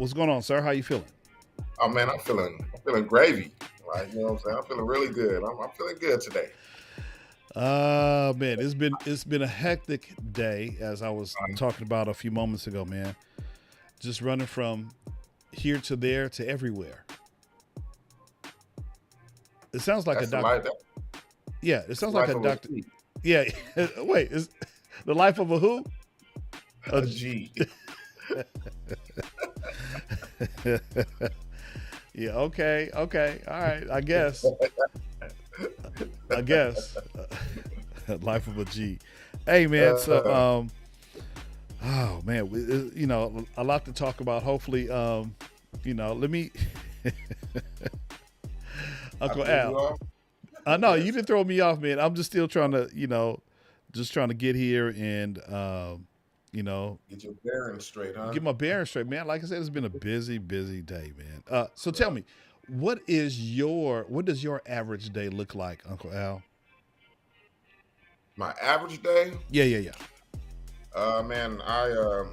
What's going on, sir? How you feeling? Oh man, I'm feeling gravy. Like, you know what I'm saying? I'm feeling really good. I'm feeling good today. Man, it's been a hectic day, as I was talking about a few moments ago, man. Just running from here to there to everywhere. It sounds like a That's the doctor. life. Yeah, it That's the sounds like life a of a doctor. G. Yeah. Wait, is the life of a who? A A G- G. yeah. Okay. Okay. All right. I guess. I guess. Life of a G. Hey, man. So, Uh, oh man, a lot to talk about. Hopefully, let me, I Uncle threw you Al. off. I know you Yes. didn't throw me off, man. I'm just still trying to, just trying to get here and, you know, Get your bearings straight, huh? get my bearings straight, man. Like I said, it's been a busy, busy day, man. So tell me, what does your average day look like, Uncle Al? My average day, Yeah, yeah, yeah. man, I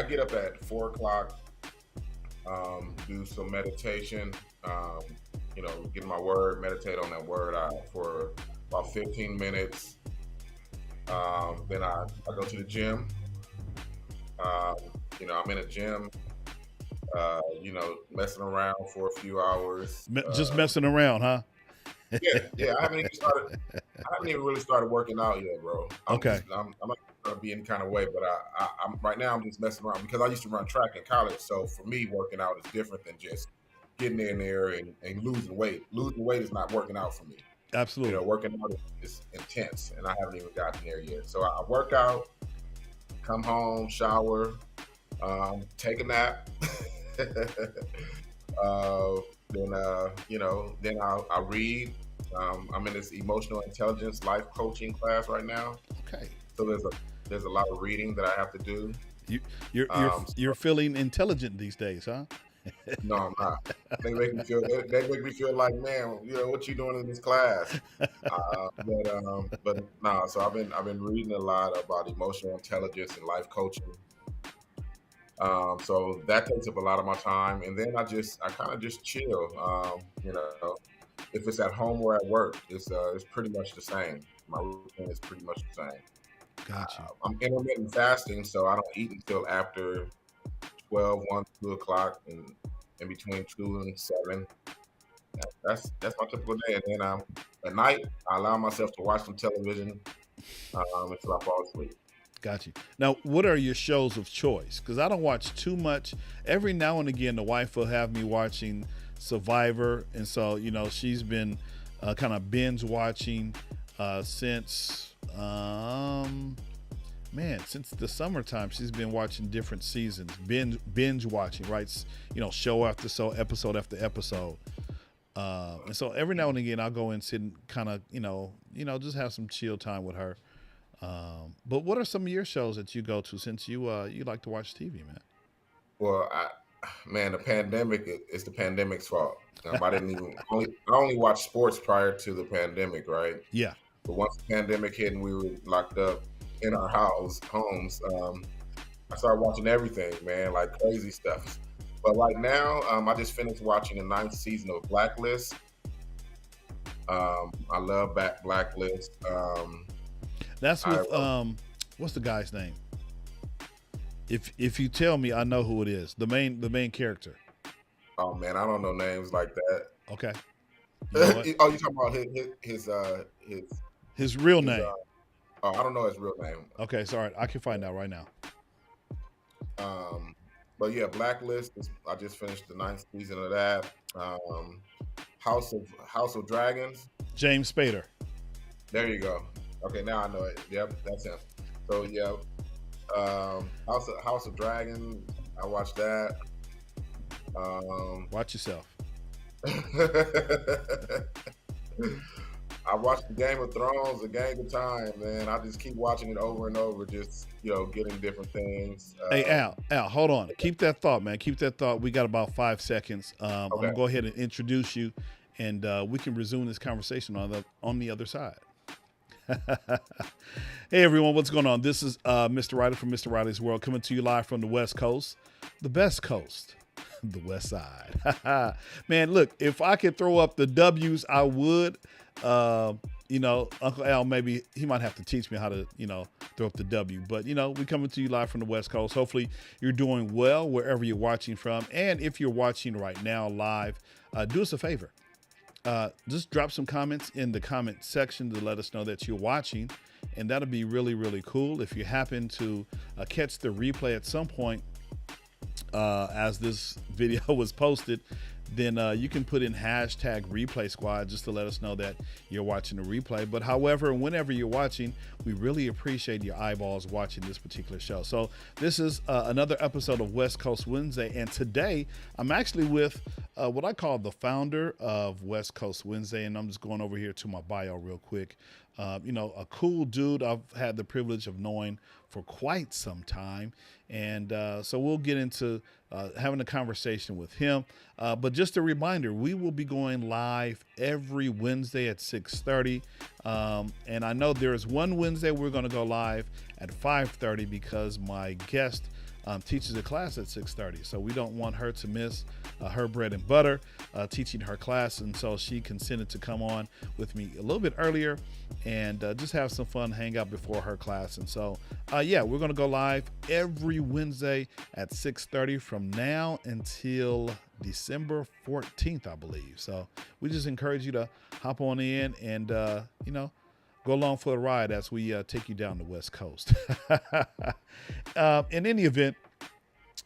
get up at 4 o'clock, do some meditation, um, get my word, meditate on that word for about 15 minutes. Then I go to the gym. Um, I'm in a gym, messing around for a few hours. Just messing around, huh? Yeah, yeah. I haven't even started. I haven't even really started working out yet, bro. Okay. I'm not trying to be any kind of way, but I'm right now. I'm just messing around because I used to run track in college. So for me, working out is different than just getting in there and losing weight. Losing weight is not working out for me. Absolutely. Working out is intense, and I haven't even gotten there yet. So I work out, come home, shower, take a nap. uh, then I read. I'm in this emotional intelligence life coaching class right now, Okay. so there's a lot of reading that I have to do. You you're So, feeling intelligent these days, huh? no, I'm not. They make me feel like, man, what you doing in this class? But no. So I've been reading a lot about emotional intelligence and life coaching. So that takes up a lot of my time, and then I kind of just chill. If it's at home or at work, it's pretty much the same. My routine is pretty much the same. Got you. I'm intermittent fasting, so I don't eat until after 12, 1, 2 o'clock, and in between 2 and 7. That's my typical day. And then at night, I allow myself to watch some television until I fall asleep. Got you. Now, what are your shows of choice? Because I don't watch too much. Every now and again, the wife will have me watching Survivor, and so she's been kind of binge watching since since the summertime. She's been watching different seasons, binge watching, right? Show after show, episode after episode. And so every now and again, I'll go and sit and kind of, just have some chill time with her. But what are some of your shows that you go to since you like to watch TV, Well, man, the pandemic is the pandemic's fault. I didn't even I only watched sports prior to the pandemic, right? Yeah, But once the pandemic hit and we were locked up in our homes, I started watching everything, man, like crazy stuff. But right now, I just finished watching the ninth season of Blacklist. I love Blacklist. that's I with what's the guy's name? If you tell me, I know who it is. The main character. Oh man, I don't know names like that. Okay, you know Oh, what? you talking about his His real his name. oh, I don't know his real name. Okay, sorry, I can find out right now. Um, but yeah, Blacklist. I just finished the ninth season of that. Um, House of Dragons. James Spader. There you go. Okay, now I know it. Yep, that's him. So yeah, House of Dragons. I watched that. Um, Watch yourself. I watched the Game of Thrones a gang of time, man. I just keep watching it over and over, just getting different things. Hey Al, hold on. Keep that thought, man. Keep that thought. We got about 5 seconds. I'm Okay, gonna go ahead and introduce you, and we can resume this conversation on the other side. Hey everyone, what's going on? This is Mr. Ryder from Mr. Ryder's World, coming to you live from the West Coast, the best coast, the West Side. Man, look, if I could throw up the W's, I would. Uncle Al, maybe he might have to teach me how to, throw up the W. But, we coming to you live from the West Coast. Hopefully you're doing well wherever you're watching from. And if you're watching right now live, do us a favor. Just drop some comments in the comment section to let us know that you're watching. And that'll be really, really cool. If you happen to catch the replay at some point as this video was posted, then you can put in hashtag replay squad just to let us know that you're watching the replay. But however, whenever you're watching, we really appreciate your eyeballs watching this particular show. So this is another episode of West Coast Wednesday. And today I'm actually with what I call the founder of West Coast Wednesday. And I'm just going over here to my bio real quick. A cool dude I've had the privilege of knowing for quite some time. And so we'll get into having a conversation with him. But just a reminder, we will be going live every Wednesday at 6:30. And I know there is one Wednesday we're going to go live at 5:30 because my guest teaches a class at 6:30. So we don't want her to miss her bread and butter teaching her class. And so she consented to come on with me a little bit earlier and just have some fun, hang out before her class. And so, we're going to go live every Wednesday at 6:30 from now until December 14th, I believe. So we just encourage you to hop on in and, go along for the ride as we take you down the West Coast. In any event,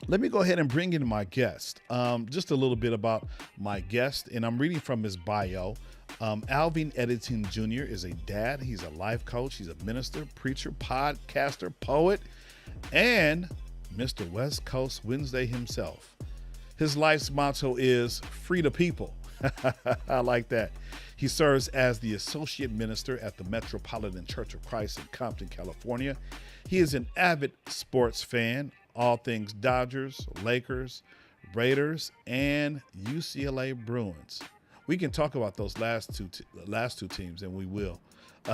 let me go ahead and bring in my guest. Just a little bit about my guest, and I'm reading from his bio. Alvin Edington Jr. is a dad. He's a life coach. He's a minister, preacher, podcaster, poet, and Mr. West Coast Wednesday himself. His life's motto is free the people. I like that. He serves as the associate minister at the Metropolitan Church of Christ in Compton, California. He is an avid sports fan, all things Dodgers, Lakers, Raiders, and UCLA Bruins. We can talk about those last two teams, and we will.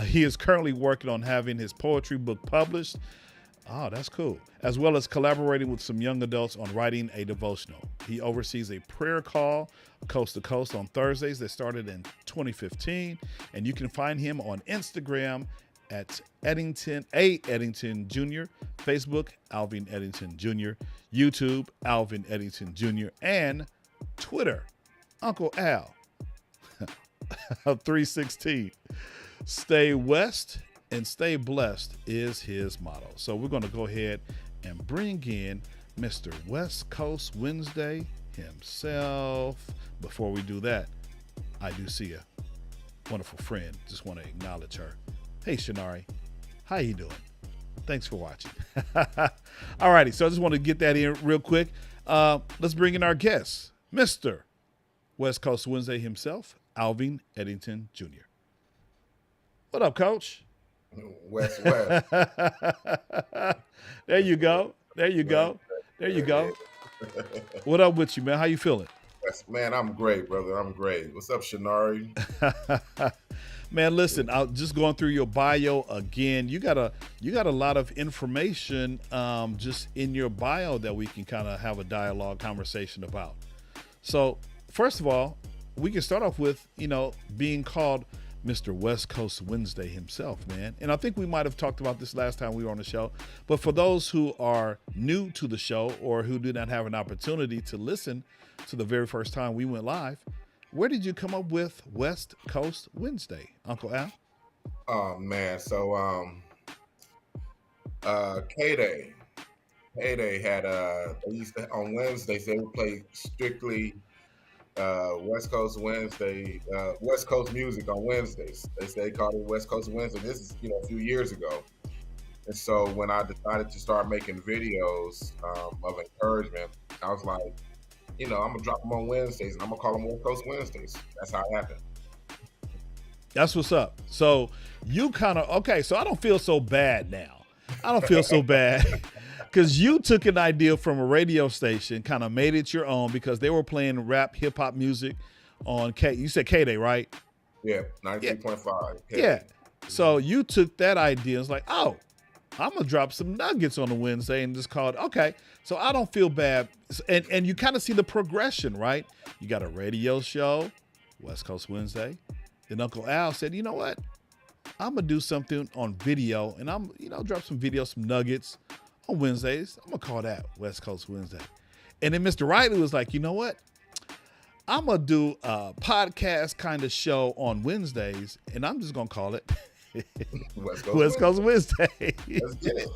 He is currently working on having his poetry book published. Oh, that's cool. As well as collaborating with some young adults on writing a devotional. He oversees a prayer call, Coast to Coast, on Thursdays that started in 2015. And you can find him on Instagram at Edington Jr., Facebook, Alvin Edington Jr., YouTube, Alvin Edington Jr., and Twitter, Uncle Al 316. Stay West and stay blessed is his motto. So we're going to go ahead and bring in Mr. West Coast Wednesday himself. Before we do that, I do see a wonderful friend. Just want to acknowledge her. Hey, Shanari, how you doing? Thanks for watching. All righty, so I just want to get that in real quick. Let's bring in our guest, Mr. West Coast Wednesday himself, Alvin Edington Jr. What up, Coach? West. There you go. What up with you, man? How you feeling? Man, I'm great, brother. I'm great. What's up, Shanari? Man, listen, I'm just going through your bio again. You got a lot of information just in your bio that we can kind of have a dialogue conversation about. So first of all, we can start off with, being called Mr. West Coast Wednesday himself, man. And I think we might have talked about this last time we were on the show. But for those who are new to the show or who did not have an opportunity to listen to the very first time we went live, where did you come up with West Coast Wednesday, Uncle Al? Oh, man. So, K-Day had, they used to, on Wednesdays, they would play strictly West Coast Wednesday, West Coast music on Wednesdays. They called it West Coast Wednesday. This is, a few years ago. And so when I decided to start making videos of encouragement, I was like, I'm going to drop them on Wednesdays and I'm going to call them West Coast Wednesdays. That's how it happened. That's what's up. So you so I don't feel so bad now. I don't feel so bad. Because you took an idea from a radio station, kind of made it your own because they were playing rap, hip hop music on you said K-Day, right? Yeah, 93.5. Yeah. So you took that idea and was like, oh, I'm gonna drop some nuggets on a Wednesday and just call it okay. So I don't feel bad. And you kind of see the progression, right? You got a radio show, West Coast Wednesday. Then Uncle Al said, you know what? I'm gonna do something on video, and I'm, drop some videos, some nuggets on Wednesdays. I'm gonna call that West Coast Wednesday. And then Mr. Riley was like, you know what? I'm gonna do a podcast kind of show on Wednesdays, and I'm just gonna call it West Coast Wednesday. Let's get it.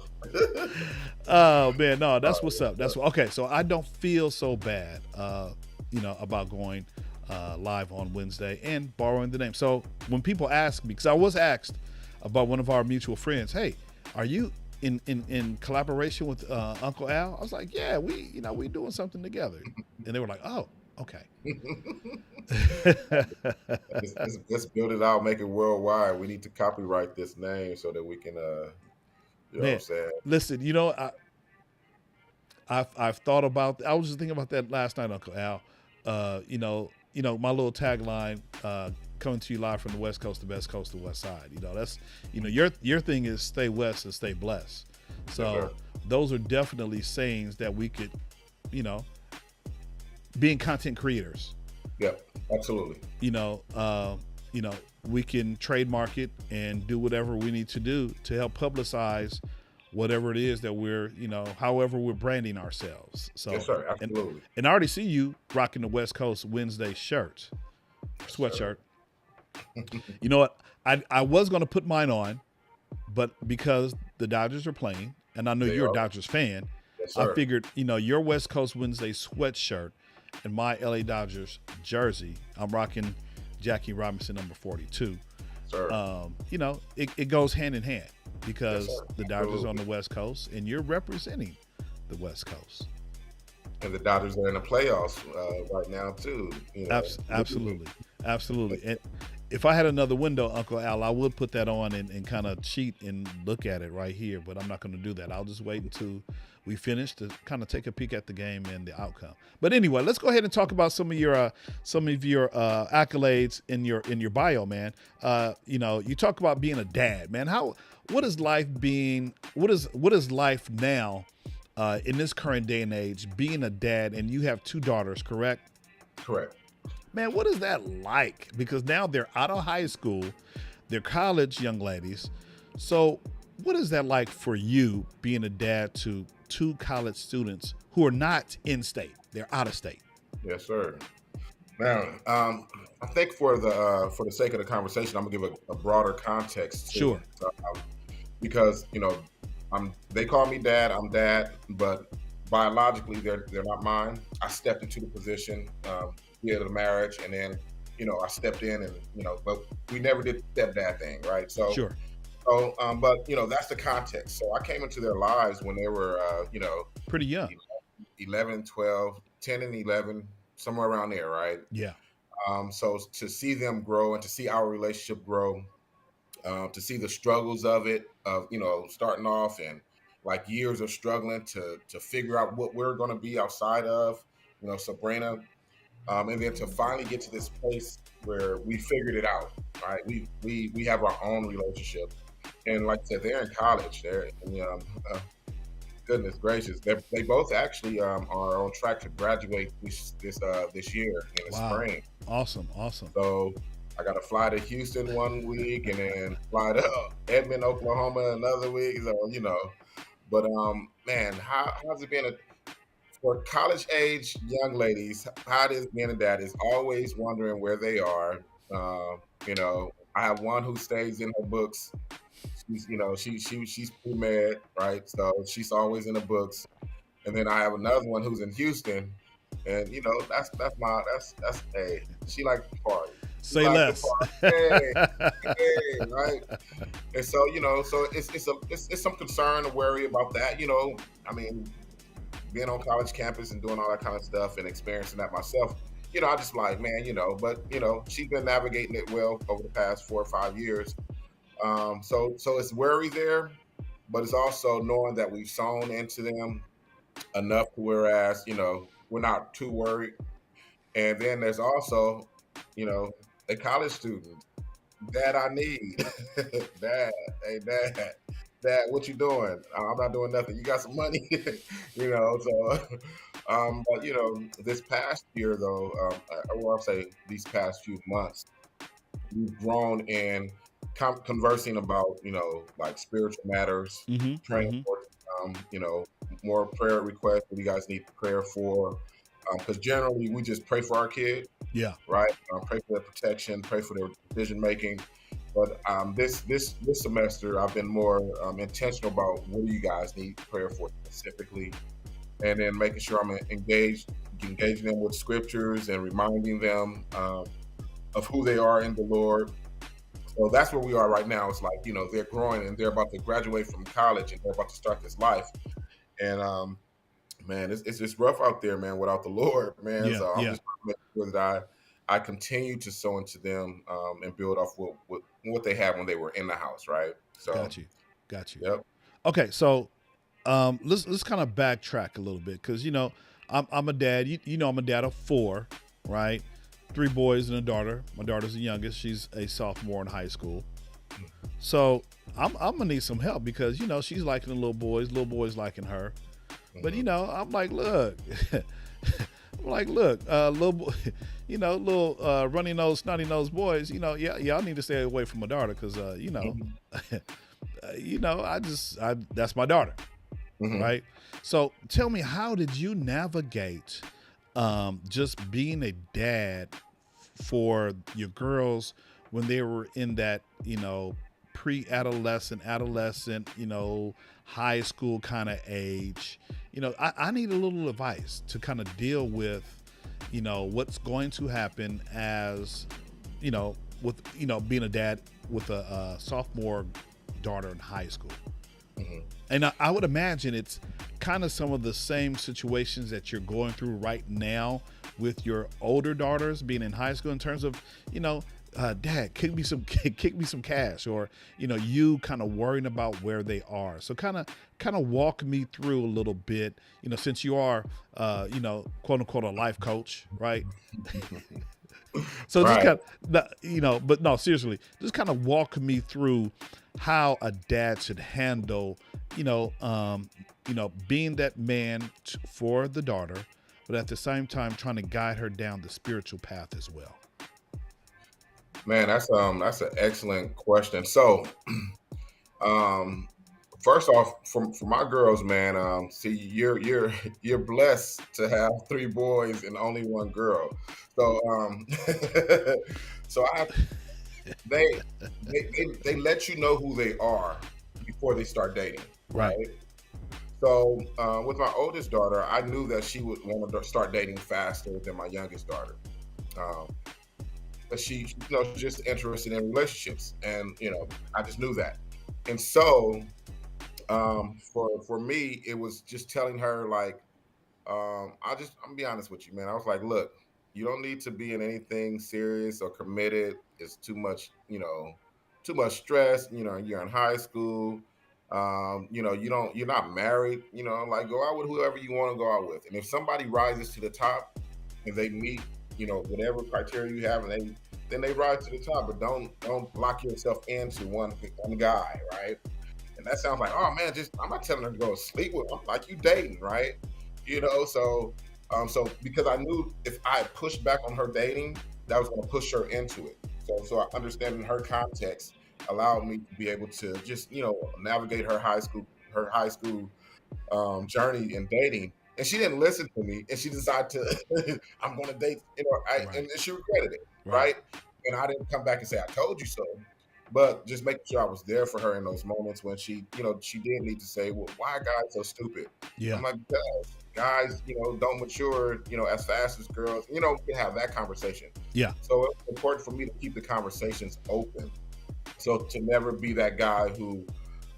Oh man, no, that's what's up. That's okay. So I don't feel so bad, about going live on Wednesday and borrowing the name. So when people ask me, because I was asked about one of our mutual friends, hey, are you in collaboration with Uncle Al? I was like, yeah, we doing something together. And they were like, oh, okay. Let's build it out, make it worldwide. We need to copyright this name so that we can, you know what I'm saying? Listen, I've thought about. I was just thinking about that last night, Uncle Al. My little tagline, coming to you live from the West Coast, the best coast, the West Side. That's your thing is stay West and stay blessed. So those are definitely sayings that we could, being content creators. Yeah, absolutely. We can trademark it and do whatever we need to do to help publicize whatever it is that we're, however we're branding ourselves. So, yes, sir, absolutely. And I already see you rocking the West Coast Wednesday shirt, sweatshirt. You know what? I was going to put mine on, but because the Dodgers are playing, and I know you're a Dodgers fan, yes, I figured, your West Coast Wednesday sweatshirt and my LA Dodgers jersey, I'm rocking Jackie Robinson number 42. Sir. It goes hand in hand because yes, the Dodgers are on the West Coast and you're representing the West Coast. And the Dodgers are in the playoffs right now too. Absolutely. And if I had another window, Uncle Al, I would put that on and kind of cheat and look at it right here, but I'm not going to do that. I'll just wait until we finish to kind of take a peek at the game and the outcome. But anyway, let's go ahead and talk about some of your accolades in your bio, man. You talk about being a dad, man. What is life now in this current day and age, being a dad, and you have 2 daughters, correct? Correct. Man, what is that like? Because now they're out of high school, they're college young ladies. So what is that like for you being a dad to 2 college students who are not in state? They're out of state. Yes, sir. Now, I think for the sake of the conversation, I'm gonna give a broader context. Sure. Because they call me dad. I'm dad, but biologically they're not mine. I stepped into the position via the marriage, and then I stepped in, and but we never did the stepdad thing, right? So sure. So, but that's the context. So I came into their lives when they were, pretty young, 11, 12, 10 and 11, somewhere around there. Right. Yeah. So to see them grow and to see our relationship grow, to see the struggles of it, starting off and like years of struggling to figure out what we're going to be outside of, Sabrina, and then to finally get to this place where we figured it out, right? We have our own relationship. And like I said, they're in college. Goodness gracious, they both actually are on track to graduate this year in the spring. Awesome. So I got to fly to Houston one week and then fly to Edmond, Oklahoma another week. So but man, how's it been for college age young ladies? How it is being a dad is always wondering where they are. I have one who stays in her books. She's pre-med, right? So she's always in the books. And then I have another one who's in Houston, and that's hey, she likes to party. Say less. Hey, right? And so so it's some concern and worry about that. I mean, being on college campus and doing all that kind of stuff and experiencing that myself. I just like, man, but she's been navigating it well over the past 4 or 5 years. So it's worry there, but it's also knowing that we've sown into them enough to whereas, we're not too worried. And then there's also, a college student Dad, I need. Dad, hey, Dad, what you doing? I'm not doing nothing. You got some money, So, but this past year though, or I'll say these past few months, we've grown in conversing about like spiritual matters, Mm-hmm. praying Mm-hmm. for more prayer requests that you guys need prayer for, because generally we just pray for our kid, Yeah. right? Pray for their protection, pray for their decision making. But this semester, I've been more intentional about what do you guys need prayer for specifically, and then making sure I'm engaging them with scriptures and reminding them of who they are in the Lord. So that's where we are right now. It's like they're growing and they're about to graduate from college and they're about to start this life. And man, it's just rough out there, man, without the Lord, man. Yeah. So I'm Yeah. just trying to make sure that I continue to sow into them and build off what they had when they were in the house, right? So, Got you. Got you. yep. Okay. So let's kind of backtrack a little bit because I'm a dad. I'm a dad of four, right? Three boys and a daughter. My daughter's the youngest. She's a sophomore in high school. So I'm gonna need some help because she's liking the little boys liking her. But I'm like, look, little boy, little runny nose, snotty nose boys. Y'all need to stay away from my daughter because Mhm. that's my daughter, Mhm. right? So tell me, how did you navigate just being a dad for your girls when they were in that pre-adolescent, adolescent, high school kind of age? I need a little advice to kind of deal with what's going to happen as with being a dad with a sophomore daughter in high school. Mhm. And I would imagine it's kind of some of the same situations that you're going through right now with your older daughters being in high school in terms of, Dad, kick me some kick me some cash, or you kind of worrying about where they are. So kind of walk me through a little bit, since you are, quote unquote a life coach, right? So just Right. kind of, but no, seriously, just kind of walk me through how a dad should handle, being that man for the daughter, but at the same time trying to guide her down the spiritual path as well. Man, that's an excellent question. So, um, first off, for my girls, man, see, you're blessed to have three boys and only one girl. So, so they, they let you know who they are before they start dating, Right. right? So, with my oldest daughter, I knew that she would want to start dating faster than my youngest daughter. Um, but she's just interested in relationships, and I just knew that. And so, for me, it was just telling her like, I'm gonna be honest with you, man. I was like, look, you don't need to be in anything serious or committed. It's too much, too much stress. You're in high school. You're not married. Like go out with whoever you want to go out with. And if somebody rises to the top and they meet, whatever criteria you have, and then they rise to the top. But don't lock yourself into one guy, right? And that sounds like, oh man, just I'm not telling her to go sleep with him. Like you dating, right? So because I knew if I pushed back on her dating, that was going to push her into it. So I understanding her context allowed me to be able to just navigate her high school journey in dating. And she didn't listen to me, and she decided to I'm going to date. Right. And she regretted it, Right. right? And I didn't come back and say I told you so, but just making sure I was there for her in those moments when she did need to say, well, why are guys so stupid? Yeah. I'm like, because guys, don't mature, as fast as girls. We can have that conversation. Yeah. So it's important for me to keep the conversations open. So to never be that guy who,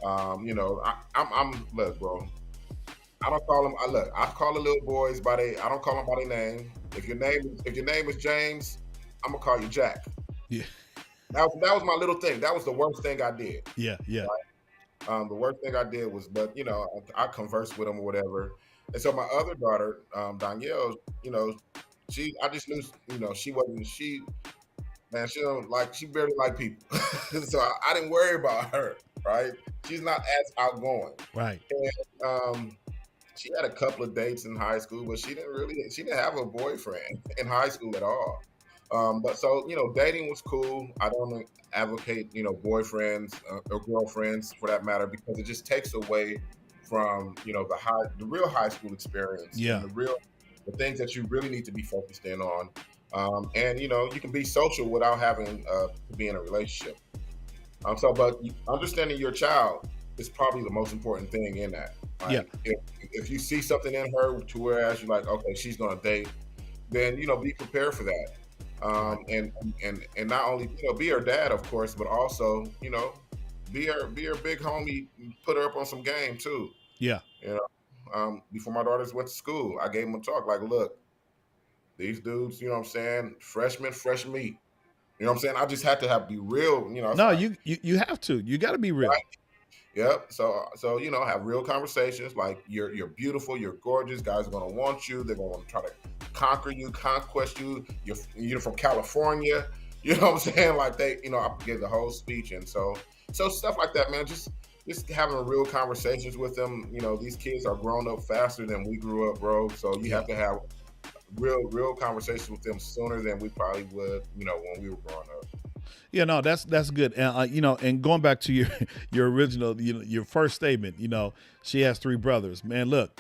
I'm look, bro. I don't call them. I call the little boys by I don't call them by their name. If your name is James, I'm gonna call you Jack. Yeah. That was my little thing. That was the worst thing I did. Yeah. Yeah. The worst thing I did was, but I conversed with them or whatever. And so my other daughter, Danielle, I just knew, she wasn't. man, she barely like people. So I didn't worry about her, right? She's not as outgoing. Right. And she had a couple of dates in high school, but she didn't have a boyfriend in high school at all. But so, dating was cool. I don't advocate, boyfriends or girlfriends for that matter, because it just takes away from, the real high school experience Yeah. and the things that you really need to be focused in on. And you can be social without having to be in a relationship. But understanding your child is probably the most important thing in that. Yeah. Like, if you see something in her to whereas you're like, okay, she's gonna date, then be prepared for that. And not only be her dad, of course, but also be her big homie, put her up on some game too. Yeah. Before my daughters went to school, I gave them a talk like, look, these dudes, fresh meat. You know what I'm saying? I just had to be real. No, you have to. You got to be real. Right? Yep. So have real conversations. Like you're beautiful, you're gorgeous. Guys are gonna want you. They're gonna try to conquer you, conquest you. You're from California. You know what I'm saying? Like I gave the whole speech, and so stuff like that, man. Just having real conversations with them. These kids are grown up faster than we grew up, bro. So you have to have real conversations with them sooner than we probably would, when we were growing up. Yeah, no, that's good. And and going back to your original, your first statement, she has 3 brothers. Man, look.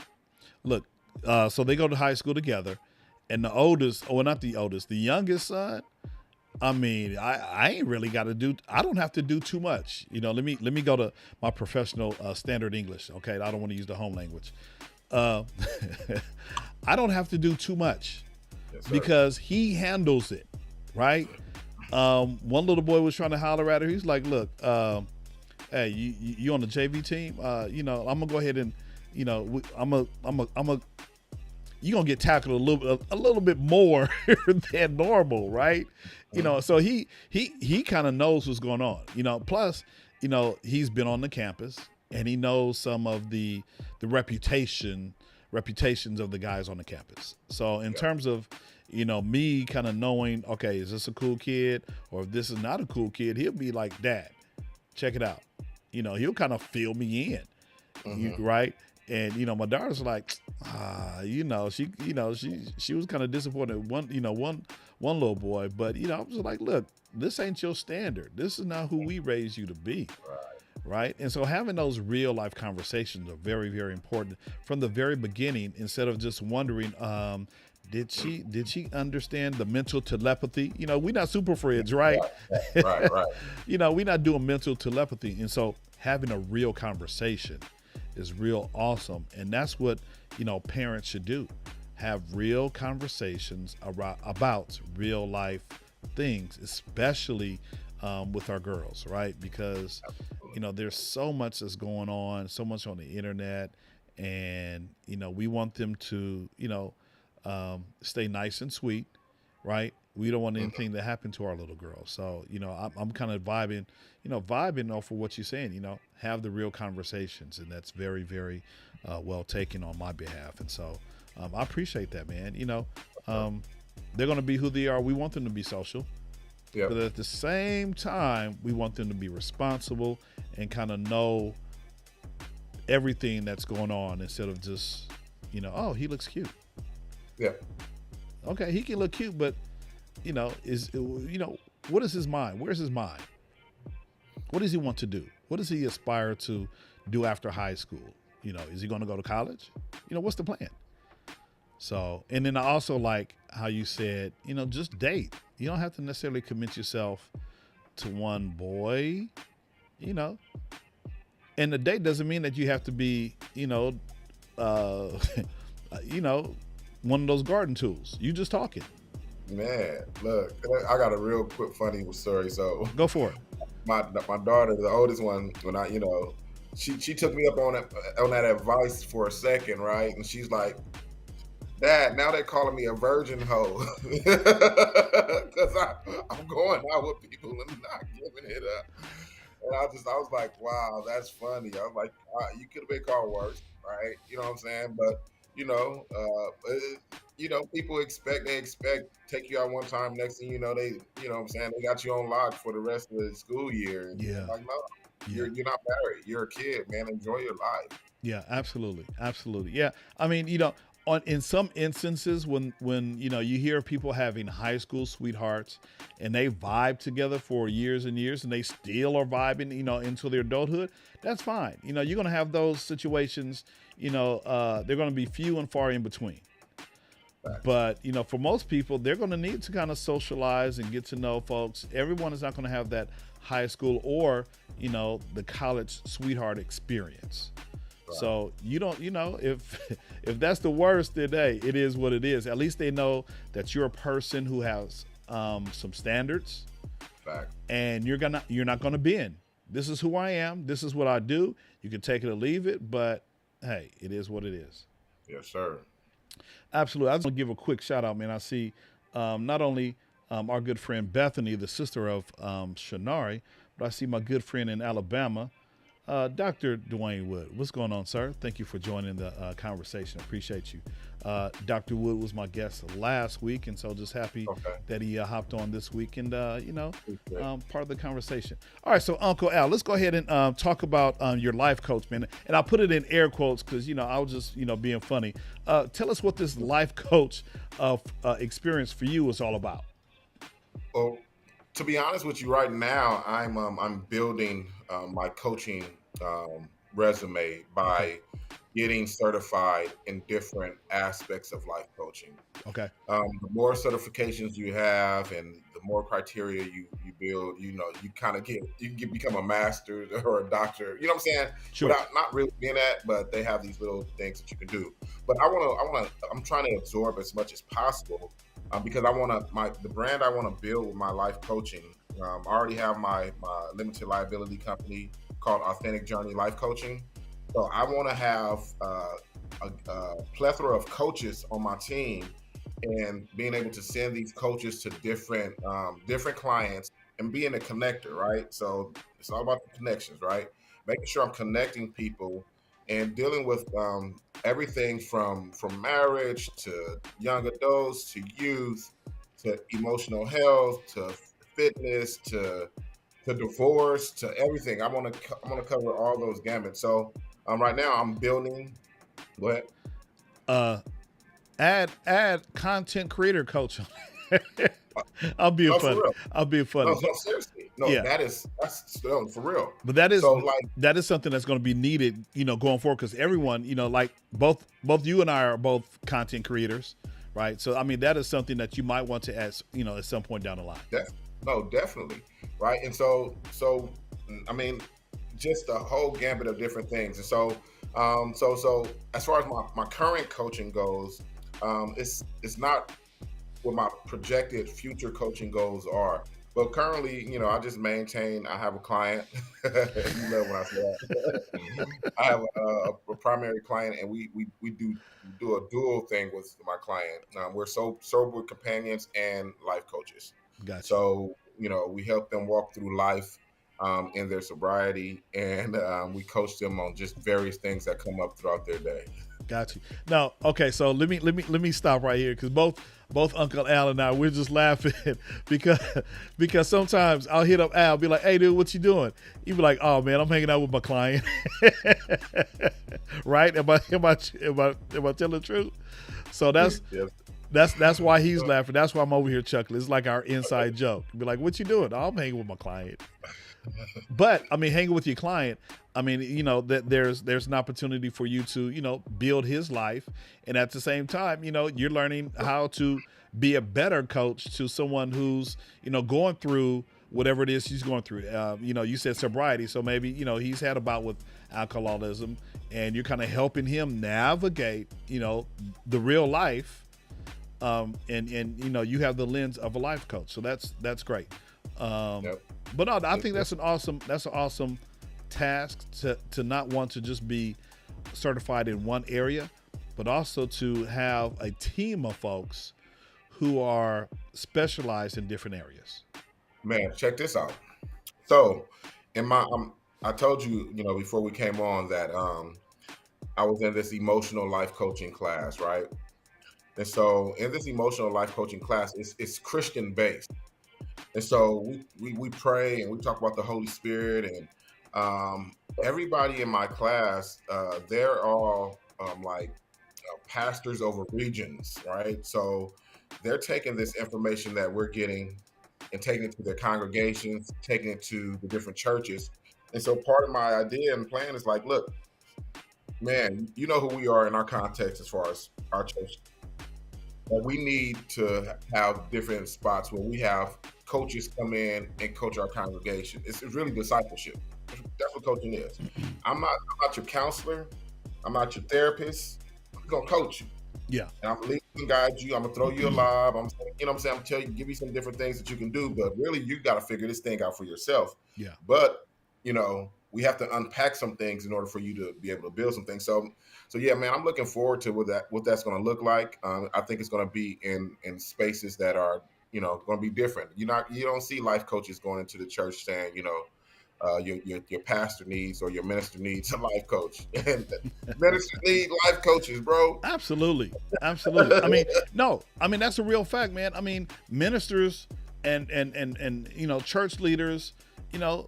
So they go to high school together, and the oldest, or not the oldest, the youngest son. I mean, I ain't really got to do. I don't have to do too much. Let me go to my professional standard English. Okay, I don't want to use the home language. I don't have to do too much because he handles it, right? One little boy was trying to holler at her. He's like, "Look, hey, you on the JV team? I'm gonna go ahead and, you gonna get tackled a little bit more than normal, right? So he kind of knows what's going on. Plus, he's been on the campus and he knows some of the reputations of the guys on the campus. So in terms of me kind of knowing, okay, is this a cool kid or if this is not a cool kid, he'll be like, Dad, check it out. He'll kind of fill me in, right? And my daughter's like, she was kind of disappointed. One little boy, but I was just like, look, this ain't your standard. This is not who we raised you to be. Right. And so having those real life conversations are very, very important from the very beginning, instead of just wondering, did she understand the mental telepathy? We're not super friends, right? Right. We're not doing mental telepathy. And so having a real conversation is real awesome. And that's what, parents should do. Have real conversations about real life things, especially with our girls, right? Because there's so much that's going on, so much on the internet, and we want them to stay nice and sweet, right? We don't want anything to happen to our little girls. So I'm kind of vibing off of what you're saying. Have the real conversations, and that's very, very well taken on my behalf. And so I appreciate that, man. They're going to be who they are. We want them to be social. Yep. But at the same time, we want them to be responsible and kind of know everything that's going on, instead of just, oh, he looks cute. Yeah. Okay, he can look cute, but what is his mind? Where's his mind? What does he want to do? What does he aspire to do after high school? Is he going to go to college? What's the plan? So, and then I also like how you said, just date. You don't have to necessarily commit yourself to one boy, and the date doesn't mean that you have to be, one of those garden tools. You just talking. Man, look, I got a real quick funny story. So go for it. My daughter, the oldest one, when she took me up on that advice for a second, right? And she's like, Dad, now they're calling me a virgin hoe because I'm going out with people and not giving it up. And I was like, wow, that's funny. I was like, you could have been called worse, right? You know what I'm saying? But people they expect take you out one time. Next thing you know, what I'm saying, they got you on lock for the rest of the school year. And Yeah. like, no, Yeah. you're not married. You're a kid, man. Enjoy your life. Yeah, absolutely, absolutely. Yeah, I mean, on in some instances when you hear people having high school sweethearts and they vibe together for years and years and they still are vibing, into their adulthood, that's fine. You're gonna have those situations. They're gonna be few and far in between. But for most people, they're going to need to kind of socialize and get to know folks. Everyone is not going to have that high school or the college sweetheart experience. Right. So you don't, if if that's the worst, then hey, it is what it is. At least they know that you're a person who has some standards, Fact. And you're not gonna bend. This is who I am. This is what I do. You can take it or leave it, but hey, it is what it is. Yes, sir. Absolutely. I just want to give a quick shout out, man. I see not only our good friend Bethany, the sister of Shanari, but I see my good friend in Alabama, Dr. Dwayne Wood. What's going on, sir? Thank you for joining the conversation. Appreciate you. Dr. Wood was my guest last week, and so just happy that he hopped on this week and, part of the conversation. All right, so Uncle Al, let's go ahead and talk about your life coach, man. And I'll put it in air quotes because, I was just, being funny. Tell us what this life coach experience for you is all about. Well, to be honest with you, right now, I'm building my coaching resume by getting certified in different aspects of life coaching. Okay. The more certifications you have and the more criteria you build, you can become a master or a doctor. You know what I'm saying? Sure. Without not really being that, but they have these little things that you can do. But I'm trying to absorb as much as possible because the brand I want to build with my life coaching. I already have my limited liability company called Authentic Journey Life Coaching. So I want to have a plethora of coaches on my team and being able to send these coaches to different clients and being a connector, right? So it's all about the connections, right? Making sure I'm connecting people and dealing with everything from marriage to young adults to youth to emotional health to fitness to divorce to everything. I want to cover all those gamuts. So right now I'm building. What? Add content creator coach. I'll be funny. No, seriously. No, yeah. That's for real. But that is that is something that's going to be needed, going forward because everyone, like both you and I are both content creators, right? So I mean that is something that you might want to ask, at some point down the line. No, definitely, right? And so I mean, just a whole gambit of different things. And so as far as my current coaching goes, it's not what my projected future coaching goals are. But currently, I just maintain. I have a client. You know when I say that. I have a primary client, and we do a dual thing with my client. We're sober companions and life coaches. Gotcha. So we help them walk through life in their sobriety, and we coach them on just various things that come up throughout their day. Got you. Now, okay, so let me stop right here because both Uncle Al and I, we're just laughing because sometimes I'll hit up Al, be like, "Hey, dude, what you doing?" He'd be like, "Oh man, I'm hanging out with my client." Right? Am I telling the truth? So that's why he's laughing. That's why I'm over here chuckling. It's like our inside joke. Be like, "What you doing?" "Oh, I'm hanging with my client." But I mean, hanging with your client, I mean, that there's an opportunity for you to, build his life. And at the same time, you're learning how to be a better coach to someone who's, going through whatever it is he's going through. You said sobriety. So maybe, he's had a bout with alcoholism and you're kind of helping him navigate, the real life. And you have the lens of a life coach. So that's great. Yep. But no, I think that's an awesome task to not want to just be certified in one area, but also to have a team of folks who are specialized in different areas. Man, check this out. So, I told you, before we came on that I was in this emotional life coaching class, right? And so in this emotional life coaching class, it's Christian based. And so we pray and we talk about the Holy Spirit, and everybody in my class, they're all like pastors over regions, right? So they're taking this information that we're getting and taking it to their congregations, taking it to the different churches. And so part of my idea and plan is like, look, man, you know who we are in our context as far as our church. But we need to have different spots where we have coaches come in and coach our congregation. It's really discipleship. That's what coaching is. I'm not your counselor. I'm not your therapist. I'm gonna coach you. Yeah. And I'm gonna lead and guide you. I'm gonna throw you a lob. I'm gonna tell you, give you some different things that you can do. But really, you got to figure this thing out for yourself. Yeah. But we have to unpack some things in order for you to be able to build some things. So yeah, man, I'm looking forward to what that's going to look like. I think it's going to be in spaces that are going to be different. You don't see life coaches going into the church saying your pastor needs or your minister needs a life coach. And ministers need life coaches, bro. Absolutely. That's a real fact, man. I mean, ministers and church leaders,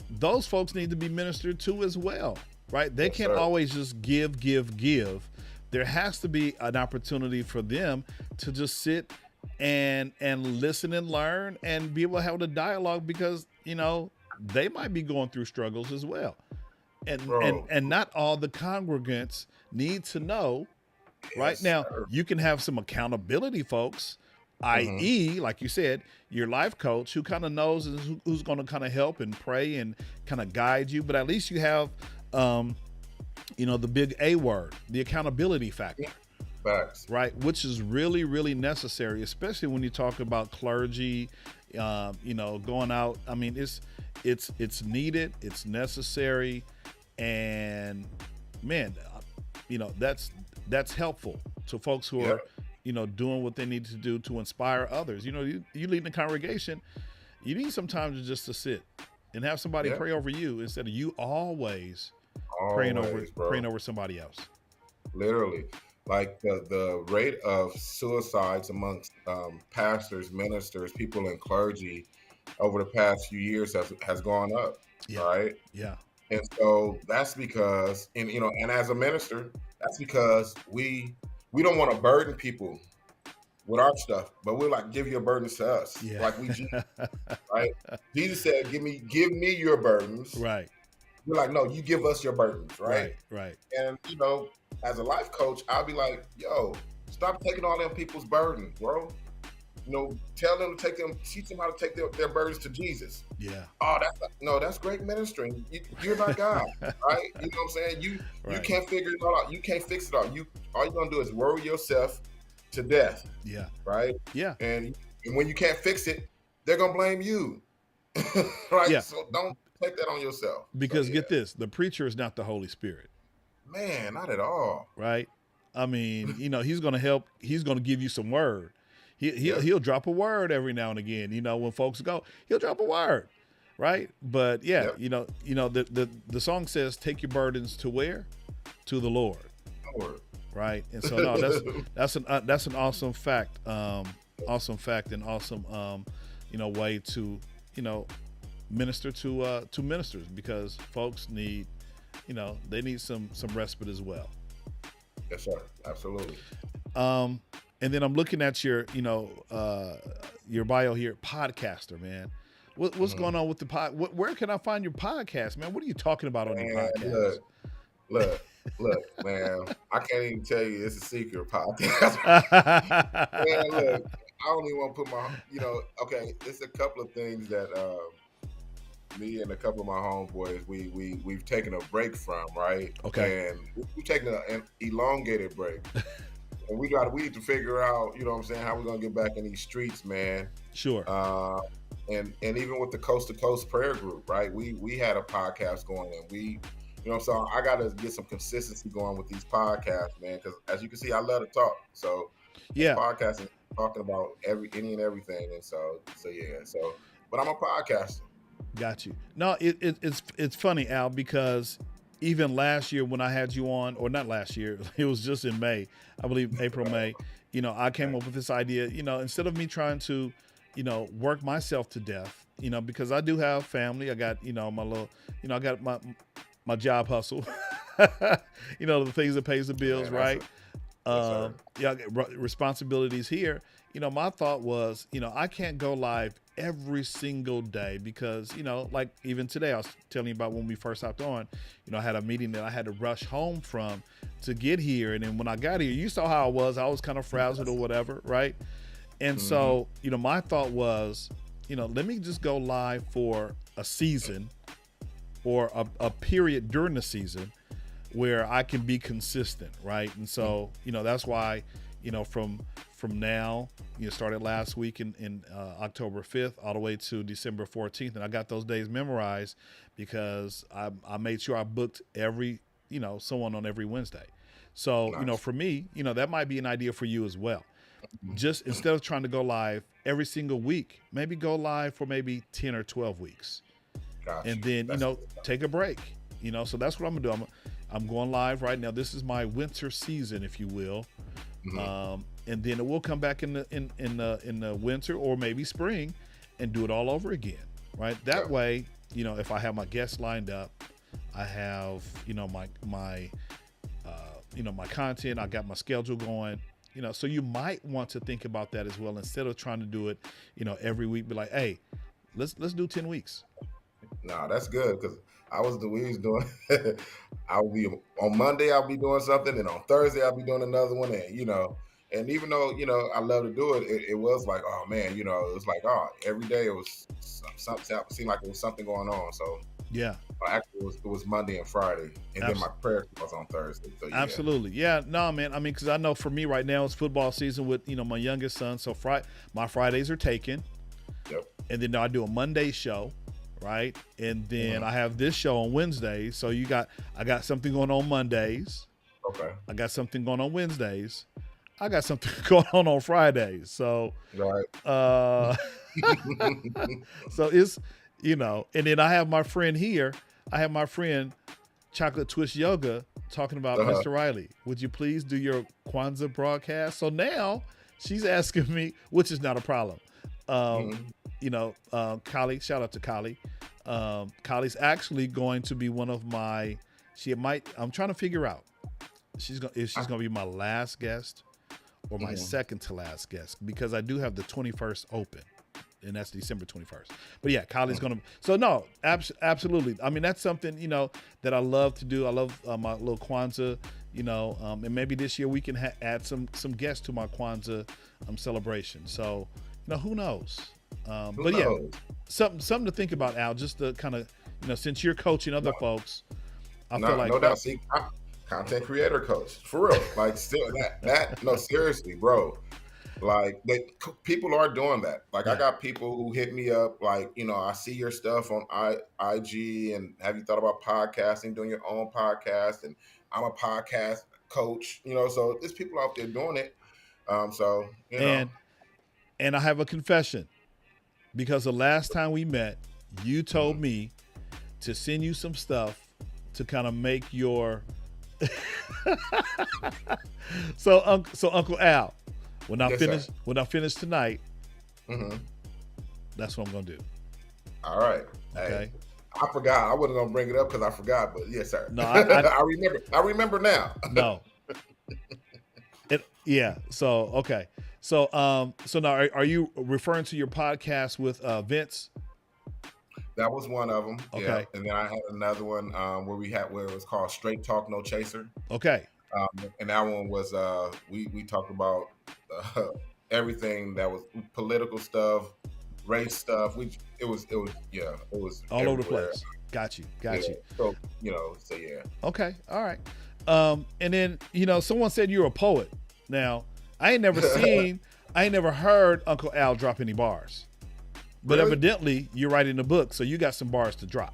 those folks need to be ministered to as well, right? They can't always just give. There has to be an opportunity for them to just sit and listen and learn and be able to have the dialogue, because they might be going through struggles as well, and not all the congregants need to know. Right now, you can have some accountability folks, i.e., like you said, your life coach who kind of knows who's going to kind of help and pray and kind of guide you. But at least you have, the big A word, the accountability factor. Facts. Right, which is really, really necessary, especially when you talk about clergy, going out. I mean, it's needed, it's necessary, and man, that's helpful to folks who are, doing what they need to do to inspire others. You lead the congregation, you need sometimes just to sit and have somebody pray over you instead of you always praying over somebody else. Literally. Like the rate of suicides amongst pastors, ministers, people in clergy over the past few years has gone up, right? Yeah. And so that's because, and as a minister, that's because we don't want to burden people with our stuff, but we're like, give your burdens to us, like we Jesus, right? Jesus said, give me your burdens, right? We're like, no, you give us your burdens, right? Right. And as a life coach, I'll be like, yo, stop taking all them people's burdens, bro. Tell them to teach them how to take their burdens to Jesus. Yeah. Oh, that's great ministering. You're not God, right? You know what I'm saying? You can't figure it all out. You can't fix it all. All you're gonna do is worry yourself to death. Yeah. Right. Yeah. And when you can't fix it, they're gonna blame you. Right. Yeah. So don't take that on yourself. Because get this, the preacher is not the Holy Spirit. Man, not at all. Right. I mean, he's going to help. He's going to give you some word. He'll drop a word every now and again. When folks go, he'll drop a word. Right. But the song says, take your burdens to where? To the Lord. Lord. Right. And so no, that's an awesome fact. Awesome fact and awesome way to minister to ministers, because folks need they need some respite as well. Yes, sir. Absolutely. And then I'm looking at your bio here, podcaster, man. What's going on with the pod? Where can I find your podcast, man? What are you talking about on your podcast? Look, man. I can't even tell you it's a secret podcast. Man, look, I don't even want to put my, okay, it's a couple of things that me and a couple of my homeboys, we've taken a break from, right? Okay. And we've taken an elongated break. And we need to figure out, how we're going to get back in these streets, man. Sure. And even with the Coast to Coast prayer group, right? We had a podcast going, and so I got to get some consistency going with these podcasts, man, because as you can see, I love to talk. So yeah, podcasting, talking about any and everything. And so but I'm a podcaster. Got you. No, it's funny, Al, because even last year when I had you on, or not last year, it was just in May, I believe April, May, I came up with this idea, instead of me trying to, work myself to death, because I do have family. I got, my little, I got my job hustle, the things that pays the bills, Man, right? yes, sir. Yeah, I get responsibilities here. My thought was, I can't go live every single day because, like even today, I was telling you about when we first hopped on, I had a meeting that I had to rush home from to get here. And then when I got here, you saw how I was kind of frazzled or whatever, right? And so, my thought was, let me just go live for a season or a period during the season where I can be consistent, right? And so, that's why, from now, started last week in October 5th all the way to December 14th. And I got those days memorized because I made sure I booked every, someone on every Wednesday. So, Nice. for me, that might be an idea for you as well. Just instead of trying to go live every single week, maybe go live for maybe 10 or 12 weeks. Gotcha. And then, take a break, so that's what I'm gonna do. I'm going live right now. This is my winter season, if you will. And then it will come back in the winter or maybe spring and do it all over again. Right. That way, if I have my guests lined up, I have, my content, I got my schedule going, so you might want to think about that as well. Instead of trying to do it, every week, be like, hey, let's do 10 weeks. No, that's good because we was doing. I'll be on Monday. I'll be doing something, and on Thursday I'll be doing another one. And even though I love to do it, it was like, oh man, it was like, oh, every day it was something. Seemed like it was something going on. So yeah, actually it was Monday and Friday, and then my prayer was on Thursday. So yeah. Absolutely, yeah. No, man. I mean, because I know for me right now it's football season with my youngest son. So my Fridays are taken. Yep. And then I do a Monday show. Right. And then I have this show on Wednesdays. So I got something going on Mondays. Okay. I got something going on Wednesdays. I got something going on Fridays. So, right. So it's, and then I have my friend here. I have my friend Chocolate Twist Yoga talking about Mr. Riley. Would you please do your Kwanzaa broadcast? So now she's asking me, which is not a problem. Kali, shout out to Kali. Kali's actually going to be one of my, I'm trying to figure out if she's going to be my last guest or my second to last guest, because I do have the 21st open and that's December 21st. But yeah, Kali's going to, so no, absolutely. I mean, that's something, that I love to do. I love my little Kwanzaa, and maybe this year we can add some guests to my Kwanzaa celebration. So, who knows? But yeah, something to think about, Al, just to kind of, since you're coaching other folks, I feel like. No doubt. See, content creator coach, for real. Like still no, seriously, bro. Like people are doing that. Like I got people who hit me up, like, I see your stuff on IG and have you thought about podcasting, doing your own podcast? And I'm a podcast coach, so there's people out there doing it. And I have a confession. Because the last time we met, you told me to send you some stuff to kind of make your. So Uncle Al, when I finish tonight, that's what I'm gonna do. All right. Okay. Hey, I forgot. I wasn't gonna bring it up because I forgot, but yes, sir. No, I remember. I remember now. No. Yeah. So okay. So now are you referring to your podcast with Vince? That was one of them. Okay. Yeah. And then I had another one where it was called Straight Talk No Chaser. Okay. And that one was we talked about everything that was political stuff, race stuff. It was all everywhere. over the place. Got you. So so yeah. Okay. All right. And then someone said you're a poet. Now I ain't never heard Uncle Al drop any bars, but really? Evidently you're writing a book, so you got some bars to drop.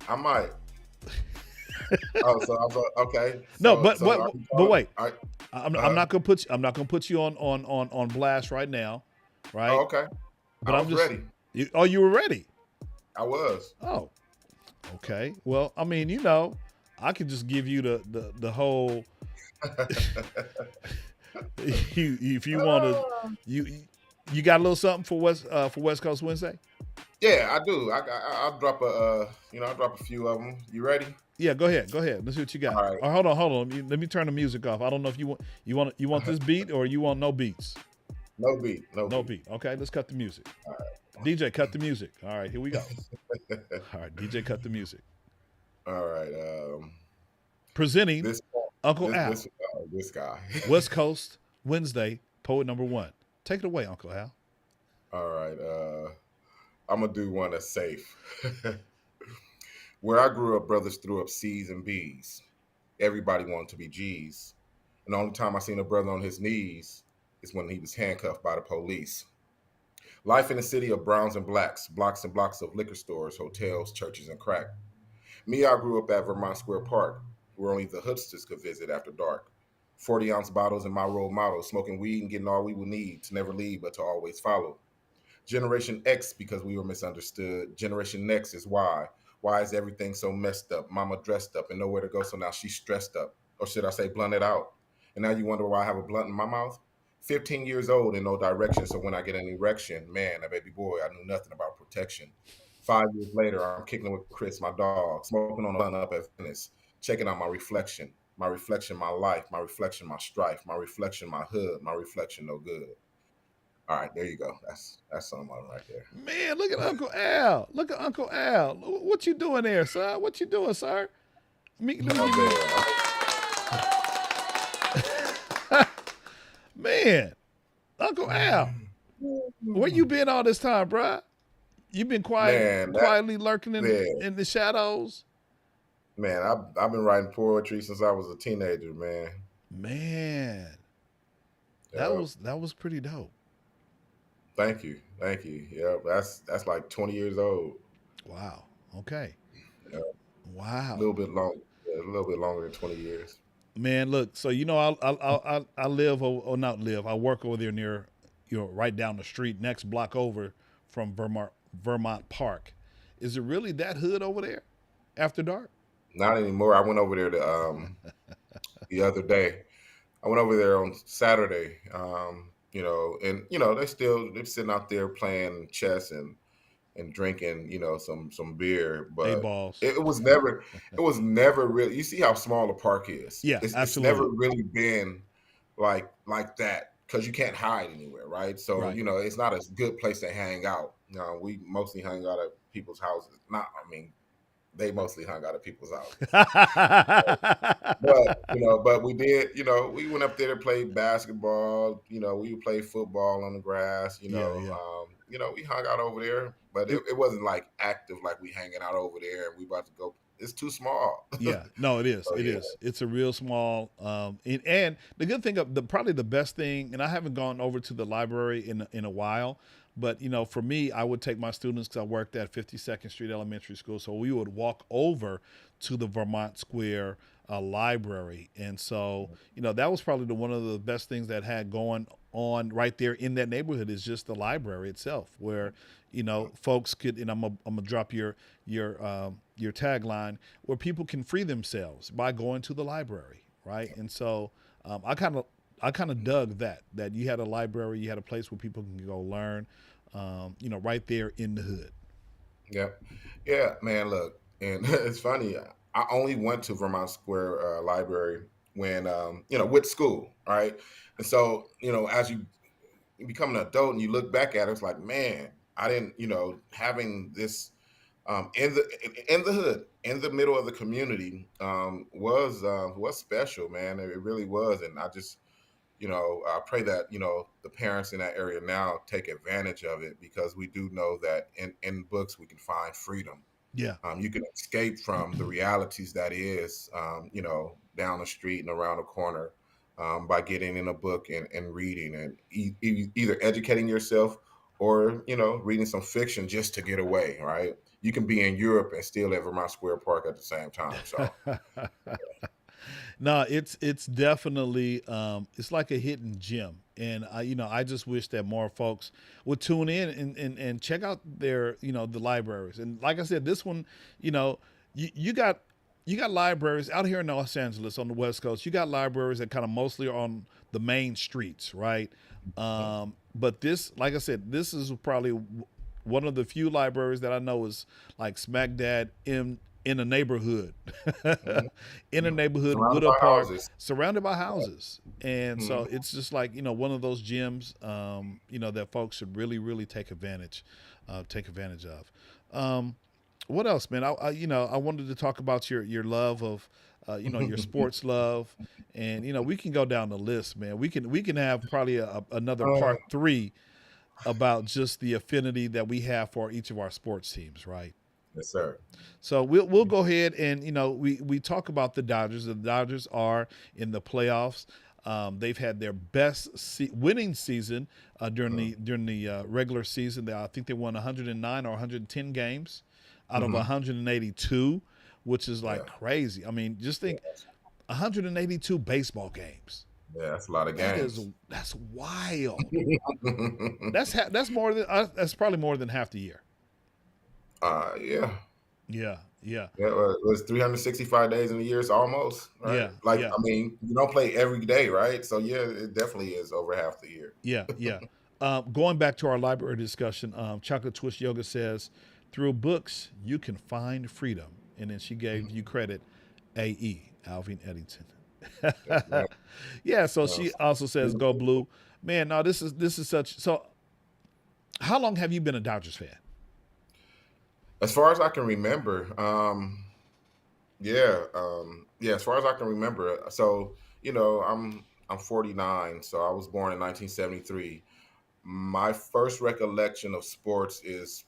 I might. So I was okay. No, but wait. I'm not gonna put you on blast right now, right? Oh, okay. But I'm ready. You were ready. I was. Oh, okay. Well, I mean, I could just give you the whole. If you want to, you you got a little something for West Coast Wednesday? Yeah, I do. I'll drop I'll drop a few of them. You ready? Yeah, go ahead. Go ahead. Let's see what you got. All right. Or hold on. Let me turn the music off. I don't know if you want this beat or you want no beats. No beat. No No beat. beat. Okay, let's cut the music. DJ, cut the music. All right, here we go. All right, DJ, cut the music. All right. Presenting This Uncle this Al, this this guy. West Coast Wednesday, poet number one. Take it away, Uncle Al. All right. I'm gonna do one that's safe. Where I grew up, brothers threw up C's and B's. Everybody wanted to be G's. And the only time I seen a brother on his knees is when he was handcuffed by the police. Life in the city of browns and blacks, blocks and blocks of liquor stores, hotels, churches, and crack. Me, I grew up at Vermont Square Park, where only the hoodsters could visit after dark. 40-ounce bottles and my role model, smoking weed and getting all we would need to never leave but to always follow. Generation X because we were misunderstood. Generation Next is why. Why is everything so messed up? Mama dressed up and nowhere to go, so now she's stressed up. Or should I say blunted out? And now you wonder why I have a blunt in my mouth? 15 years old in no direction, so when I get an erection, man, a baby boy, I knew nothing about protection. 5 years later, I'm kicking with Chris, my dog, smoking on a blunt up at Venice, checking out my reflection. My reflection, my life, my reflection, my strife, my reflection, my hood, my reflection, no good. All right, there you go. That's something right there. Man, look at Uncle Al. Look at Uncle Al. What you doing there, sir? What you doing, sir? Let me My give you. bad. Man, Uncle Al, where you been all this time, bruh? You been Man, quietly lurking man, in the shadows. man, I've been writing poetry since I was a teenager, man. Man, Yep. that was pretty dope. Thank you. Yeah, that's like 20 years old. Wow. Okay. Yeah, a Wow. little bit long, yeah, a little bit longer than 20 years. Man, look. So you know, I live or not live. I work over there near, right down the street, next block over from Vermont Park. Is it really that hood over there? After dark? Not anymore. I went over there the other day. I went over there on Saturday. And they're sitting out there playing chess and drinking, some beer, A but balls. it was never really. You see how small the park is. Yeah, It's never absolutely. really been like that because you can't hide anywhere, right? So Right. it's not a good place to hang out. We mostly hang out at people's houses. Not, I mean, they mostly hung out at people's houses. But we did, we went up there to play basketball. We would play football on the grass. Yeah, yeah. We hung out over there, but It, it wasn't like active, like we hanging out over there and we about to go. It's too small. yeah, no, it is. So It yeah, is. It's a real small. And the good thing of probably the best thing, and I haven't gone over to the library in a while, but for me, I would take my students because I worked at 52nd Street Elementary School, so we would walk over to the Vermont Square library, and so that was probably one of the best things that had going on right there in that neighborhood is just the library itself, where folks could, and I'm gonna drop your tagline, where people can free themselves by going to the library, right? And so I kind of dug that you had a library, you had a place where people can go learn, right there in the hood. yeah, yeah, man. Look, and it's funny. I only went to Vermont Square Library when with school, right? And so as you become an adult and you look back at it, it's like, man, I didn't, having this in the hood, in the middle of the community, was special, man. It really was, and I just, I pray that the parents in that area now take advantage of it because we do know that in books we can find freedom. Yeah. You can escape from the realities that is, down the street and around the corner by getting in a book and reading and either educating yourself or, reading some fiction just to get away, right? You can be in Europe and still at Vermont Square Park at the same time. So, No, it's definitely it's like a hidden gem, and I just wish that more folks would tune in and check out their the libraries. And like I said, this one, you got you got libraries out here in Los Angeles on the West Coast. You got libraries that kind of mostly are on the main streets, right? But this, like I said, this is probably one of the few libraries that I know is like smack dab in a neighborhood, in a neighborhood with Surrounded a by park, houses. surrounded by houses, and so Mhm. it's just like one of those gyms, that folks should really, really take advantage of. Um, what else, man? I wanted to talk about your love of, your sports love, and we can go down the list, man. We can have probably another Uh, part three about just the affinity that we have for each of our sports teams, right? yes, sir. So we'll go ahead and we talk about the Dodgers. The Dodgers are in the playoffs. They've had their best winning season during the regular season. I think they won 109 or 110 games out of Hmm. 182, which is Yeah, like crazy. I mean, just think 182 baseball games. yeah, that's a lot of That is games. that's wild. That's more than that's probably more than half the year. Yeah. Yeah, yeah, Yeah, well, it was 365 days in a year. It's almost right. yeah, Like, yeah. I mean, you don't play every day, right? So yeah, it definitely is over half the year. Yeah, yeah. Going back to our library discussion, Chocolate Twist Yoga says, through books, you can find freedom. And then she gave you credit, AE, Alvin Edington. Yes, man. Yeah, so Uh, she also says, go blue. Man, no, this is such. So, how long have you been a Dodgers fan? as far as I can remember, yeah, yeah. As far as I can remember, so I'm 49, so I was born in 1973. My first recollection of sports is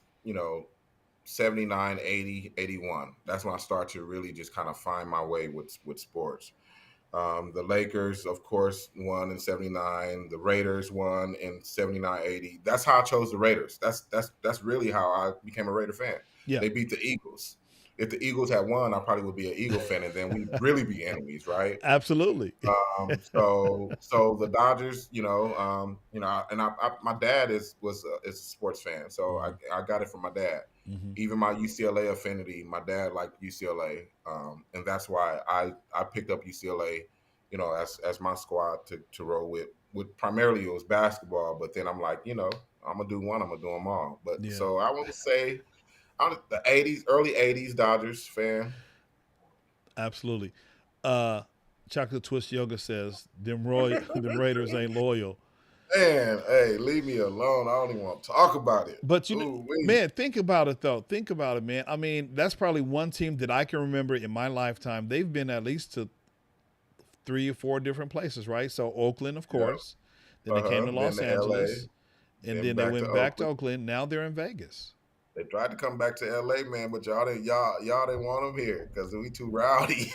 79, 80, 81. That's when I started to really just kind of find my way with sports. The Lakers, of course, won in '79. The Raiders won in '79, '80. That's how I chose the Raiders. That's really how I became a Raider fan. Yeah, They beat the Eagles. If the Eagles had won, I probably would be an Eagle fan, and then we'd really be enemies, right? absolutely. So the Dodgers, my dad is a sports fan, so Hmm. I got it from my dad. Hmm. Even my UCLA affinity, my dad liked UCLA, and that's why I picked up UCLA, as my squad to roll with. With primarily it was basketball, but then I'm like, I'm gonna do one, I'm gonna do them all. But Yeah, so I want to say I'm the '80s, early '80s Dodgers fan. absolutely. Uh, Chocolate Twist Yoga says, them Raiders ain't loyal. Man, hey, leave me alone. I don't even want to talk about it. But Ooh, wee. man, think about it though. Think about it, man. I mean, that's probably one team that I can remember in my lifetime. They've been at least to three or four different places, right? So Oakland, of Yeah. course. Then they came to Then Los to LA, Angeles, and then then they back to went back to Oakland. Oakland. Now they're in Vegas. They tried to come back to LA, man, but y'all didn't want them here because we too rowdy.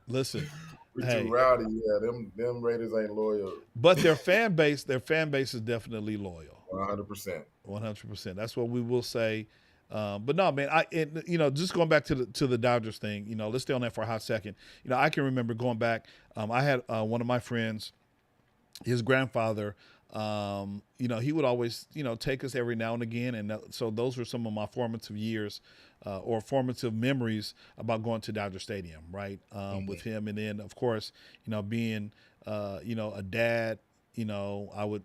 Listen, We too hey, rowdy. Yeah, them Raiders ain't loyal. but their fan base is definitely loyal. 100%. 100%. That's what we will say. But no, man. Just going back to the Dodgers thing. Let's stay on that for a hot second. I can remember going back. I had one of my friends, his grandfather. He would always take us every now and again, and so those were some of my formative years, or formative memories about going to Dodger Stadium, right? With Hmm. him, and then of course, being a dad. I would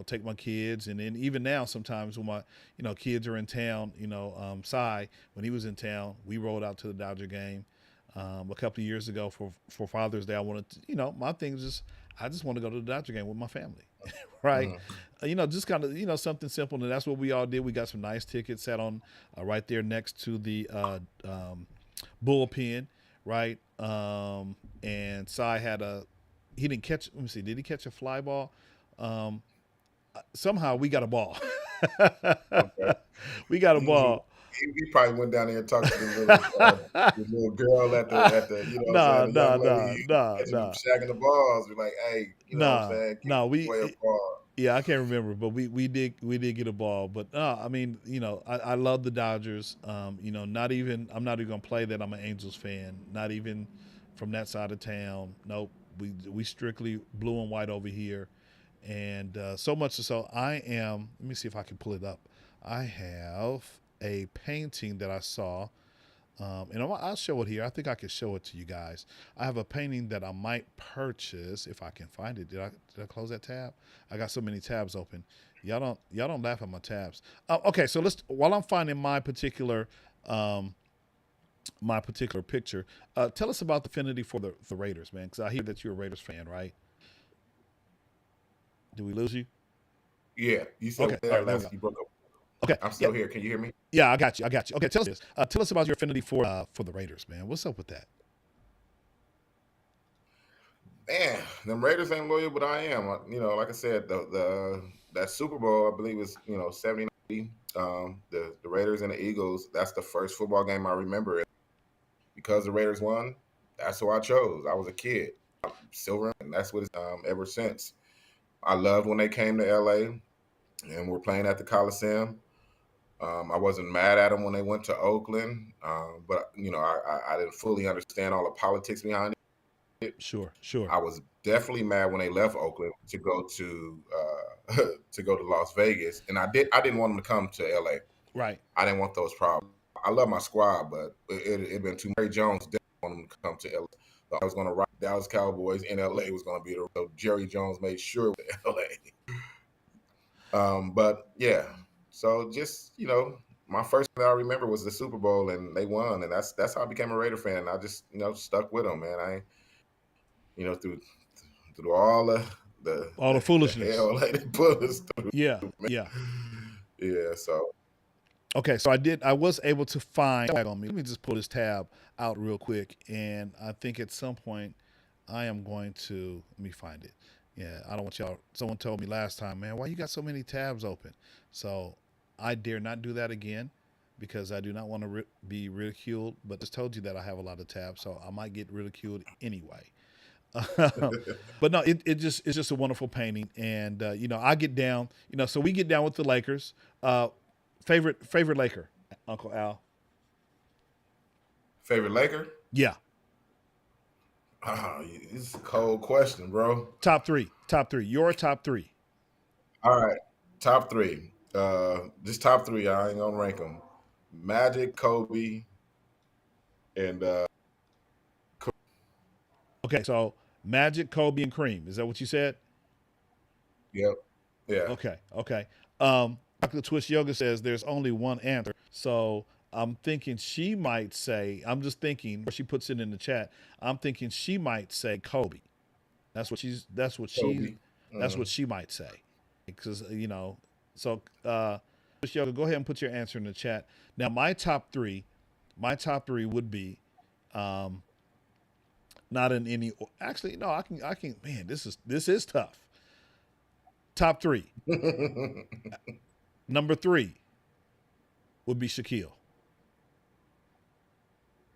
take my kids, and then even now sometimes when my kids are in town, Cy, when he was in town, we rolled out to the Dodger game. A couple of years ago for Father's Day, I wanted to, my thing is just I just want to go to the Dodger game with my family, right? Hmm. Just kind of something simple, and that's what we all did. We got some nice tickets, sat on right there next to the bullpen, right? And Cy had he didn't catch. Let me see, did he catch a fly ball? Um, Somehow we got a ball. Okay. We got a He, ball. he probably went down there and talked to the little girl at the what I'm saying, Nah, the young nah, lady nah, nah, catching them nah, shagging the balls. Be like, hey, what I'm nah, saying, keep nah. the boy apart. Yeah, I can't remember, but we did get a ball. But I mean, I love the Dodgers. Not even I'm not even gonna play that I'm an Angels fan. Not even from that side of town. Nope. We strictly blue and white over here, and so much so I am. Let me see if I can pull it up. I have a painting that I saw And I'll show it here. I think I can show it to you guys. I have a painting that I might purchase if I can find it. Did I close that tab? I got so many tabs open. Y'all don't laugh at my tabs. Okay, so while I'm finding my particular picture, tell us about the affinity for the Raiders, man. Because I hear that you're a Raiders fan, right? Did we lose you? Yeah, you said Okay. All right, you broke up. Okay, I'm still here. Can you hear me? Yeah, I got you. Okay, tell us this. Tell us about your affinity for the Raiders, man. What's up with that? Man, them Raiders ain't loyal, but I am. Like I said, that Super Bowl, I believe was 79. The Raiders and the Eagles. That's the first football game I remember. Because the Raiders won, that's who I chose. I was a kid, silver, and that's what it's ever since. I loved when they came to LA and were playing at the Coliseum. I wasn't mad at them when they went to Oakland, but I didn't fully understand all the politics behind it. Sure. I was definitely mad when they left Oakland to go to Las Vegas, and I didn't want them to come to LA. Right. I didn't want those problems. I love my squad, but it been too. Mary Jones didn't want them to come to LA. So I was going to rock Dallas Cowboys in LA was going to be the. So Jerry Jones made sure it was LA. But yeah. So just, my first thing I remember was the Super Bowl and they won. And that's how I became a Raider fan. I just, stuck with them, man. Through all the foolishness. The hell they put us through. Yeah. Man. Yeah. Yeah. So. Okay. So I was able to find on me. Let me just pull this tab out real quick. And I think at some point I am going to, let me find it. Yeah. I don't want y'all. Someone told me last time, man, why you got so many tabs open? So I dare not do that again because I do not want to be ridiculed, but just told you that I have a lot of tabs, so I might get ridiculed anyway. But no, it's just a wonderful painting. And, I get down, so we get down with the Lakers. Favorite Laker, Uncle Al? Favorite Laker? Yeah. It's a cold question, bro. Top three. Your top three. All right. Top three. Just top three. I ain't gonna rank them. Magic, Kobe, and Okay, so Magic, Kobe, and Kareem. Is that what you said? Yep. Yeah. Okay. Dr. Twist Yoga says there's only one answer. So I'm thinking she might say, I'm just thinking, or she puts it in the chat, I'm thinking she might say Kobe. That's what she might say. Because, so Twist Yoga, go ahead and put your answer in the chat. Now my top three would be not in any, actually, no, I can, man, this is tough. Top three. Number 3 would be Shaquille.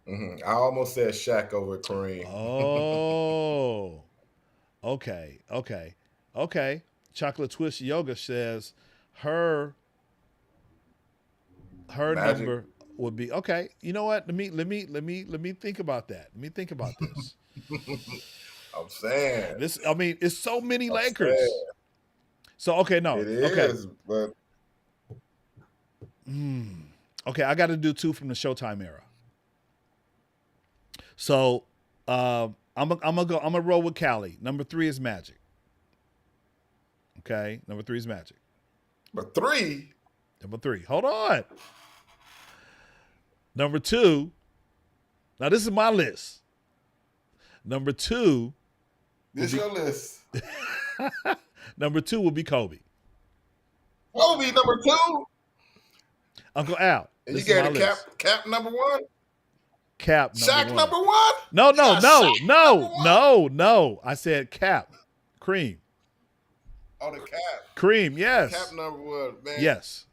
Mm-hmm. I almost said Shaq over Kareem. Oh, okay. Chocolate Twist Yoga says her Magic. number would be okay. You know what? Let me think about that. Let me think about this. I'm saying This. I mean, it's so many Lakers. So okay, no, it is, but okay, I got to do 2 from the Showtime era. So I'm gonna roll with Cali. Number 3 is Magic. Okay, number 3 is Magic. But 3. Number 3. Hold on. Number 2. Now this is my list. Number 2. This your list. Number 2 will be Kobe. Kobe number 2. Uncle Al. And you gave the cap number 1. Cap number Shaq 1. number 1. No. I said Cap. Cream. Oh, the cap. Cream. Yes. Cap number 1, man. Yes.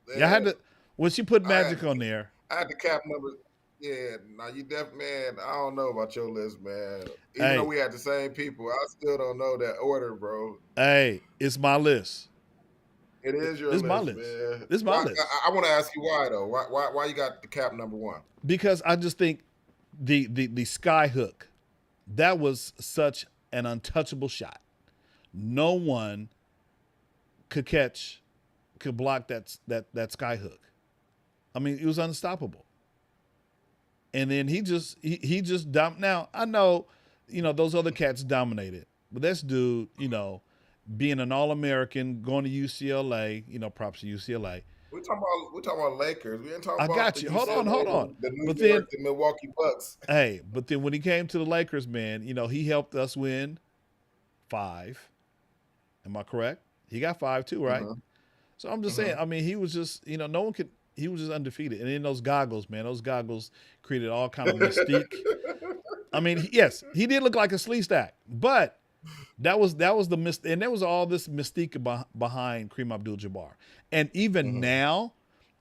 Man. Yeah, I had to. When she put Magic on there, I had the cap number. Yeah, now you man. I don't know about your list, man. Even though we had the same people, I still don't know that order, bro. Hey, it's my list. It is your list, my list. Man. It's my list. I want to ask you why though. Why you got the cap number 1? Because I just think the sky hook, that was such an untouchable shot. No one could block that sky hook. I mean, it was unstoppable. and then he just now I know, those other cats dominated, but this dude, being an All-American, going to UCLA, props to UCLA. We talking about Lakers. We ain't talking I about got the you. UCLA, Hold on. the New But York, then, the Milwaukee Bucks. hey, when he came to the Lakers, man, he helped us win 5. Am I correct? He got 5 too, right? Mm-hmm. So I'm just saying. Mm-hmm. I mean, he was just, no one could. He was just undefeated, and then those goggles, man. Those goggles created all kind of mystique. I mean, yes, he did look like a sleaze stack, but that was the and there was all this mystique behind Kareem Abdul-Jabbar, and even now,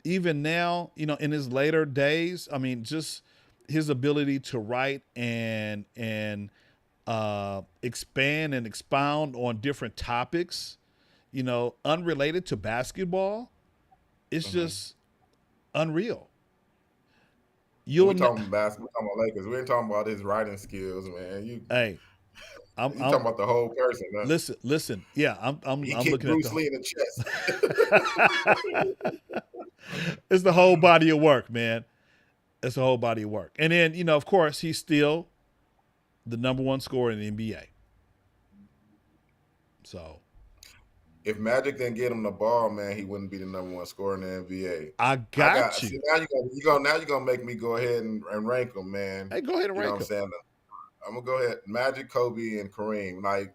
in his later days, I mean, just his ability to write and expand and expound on different topics, unrelated to basketball, it's just unreal. We talking basketball, we talking about Lakers. We ain't talking about his writing skills, man. Hey, I'm You talking about the whole person, man. listen. Yeah, I'm He I'm kicked looking at Bruce Lee in the chest. it's the whole body of work, man. It's the whole body of work. And then, of course, he's still the number 1 scorer in the NBA. So If Magic didn't get him the ball, man, he wouldn't be the number 1 scorer in the NBA. I got you. See, now you're gonna make me go ahead and rank them, man. Hey, go ahead and You know rank what him. I'm saying? I'm gonna go ahead. Magic, Kobe, and Kareem. Like,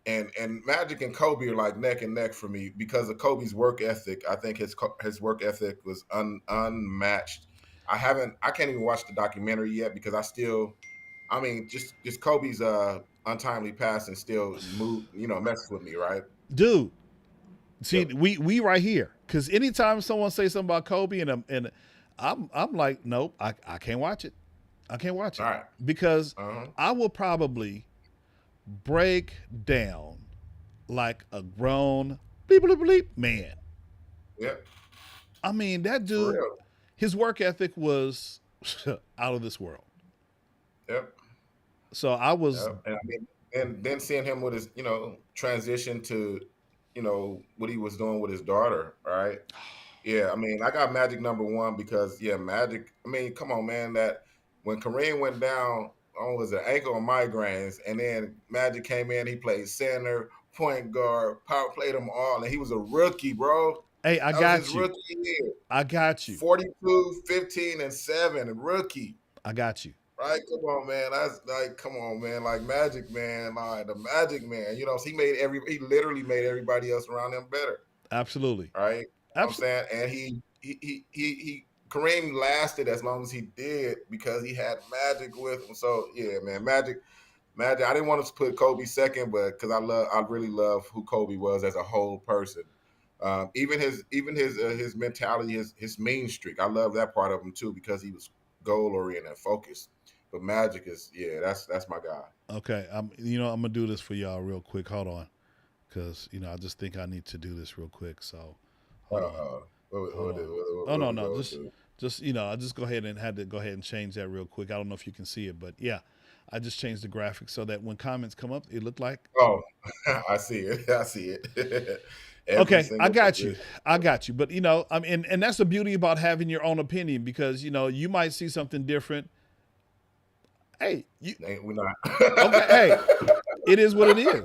and Magic and Kobe are like neck and neck for me because of Kobe's work ethic. I think his work ethic was unmatched. I can't even watch the documentary yet because just Kobe's untimely passing still messes with me, right? Dude, see, Yep. we right here. Because anytime someone says something about Kobe and I'm like, nope, I can't watch it. I can't watch it. All right. Because Uh-huh. I will probably break down like a grown bleep, bleep, bleep man. Yep. I mean, that For dude, real. his work ethic was out of this world. Yep. So I was, Yep. And I mean, and then seeing him with his, transition to, what he was doing with his daughter, right? Yeah, I mean, I got Magic number 1 because Magic. I mean, come on, man. That when Kareem went down on was an ankle and migraines, and then Magic came in, he played center, point guard, power played them all, and he was a rookie, bro. hey, I That was his got you. rookie year. I got you. 42, 15, and 7, a rookie. I got you. Right, come on, man. That's like, come on, man. Like Magic, man. Like the Magic, man. He literally made everybody else around him better. Absolutely. Right, you know what I'm Absolutely. saying, and he Kareem lasted as long as he did because he had Magic with him. So yeah, man, Magic. I didn't want to put Kobe second, but because I really love who Kobe was as a whole person. Even his mentality, his mean streak. I love that part of him too because he was goal oriented and focused. But Magic is that's my guy. Okay. I'm gonna do this for y'all real quick. Hold on. Because, I just think I need to do this real quick. So hold on. Hold on. Oh no, no. Just I just go ahead and had to go ahead and change that real quick. I don't know if you can see it, but yeah. I just changed the graphics so that when comments come up, it looked like. Oh, I see it. I see it. Okay, I got you. I got you. But I mean, and that's the beauty about having your own opinion because you might see something different. Hey, We're not. okay. Hey, it is what it is.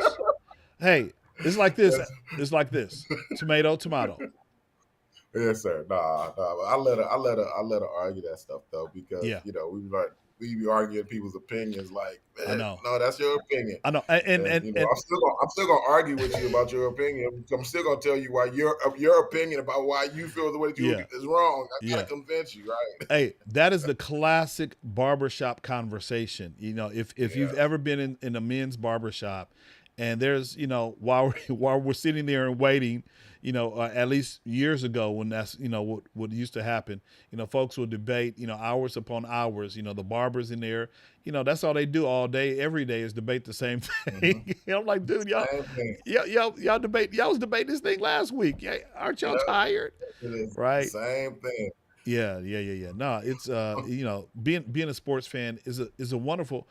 Hey, it's like this. It's like this. Tomato, tomato. Yes, sir. Nah. I let her argue that stuff though because Yeah. we be arguing people's opinions like, I know. no, that's your opinion. I know. And I'm still gonna argue with you about your opinion. I'm still gonna tell you why your opinion about why you feel the way that you is wrong. I gotta convince you, right? Hey, that is the classic barbershop conversation. If you've ever been in a men's barbershop, and there's while we're sitting there and waiting, at least years ago when that's what used to happen, folks would debate hours upon hours. The barbers in there, that's all they do all day every day is debate the same thing. Mm-hmm. I'm like, dude, y'all debate. Y'all was debating this thing last week. Yeah, aren't y'all tired? Right. Same thing. Yeah. No, it's being a sports fan is wonderful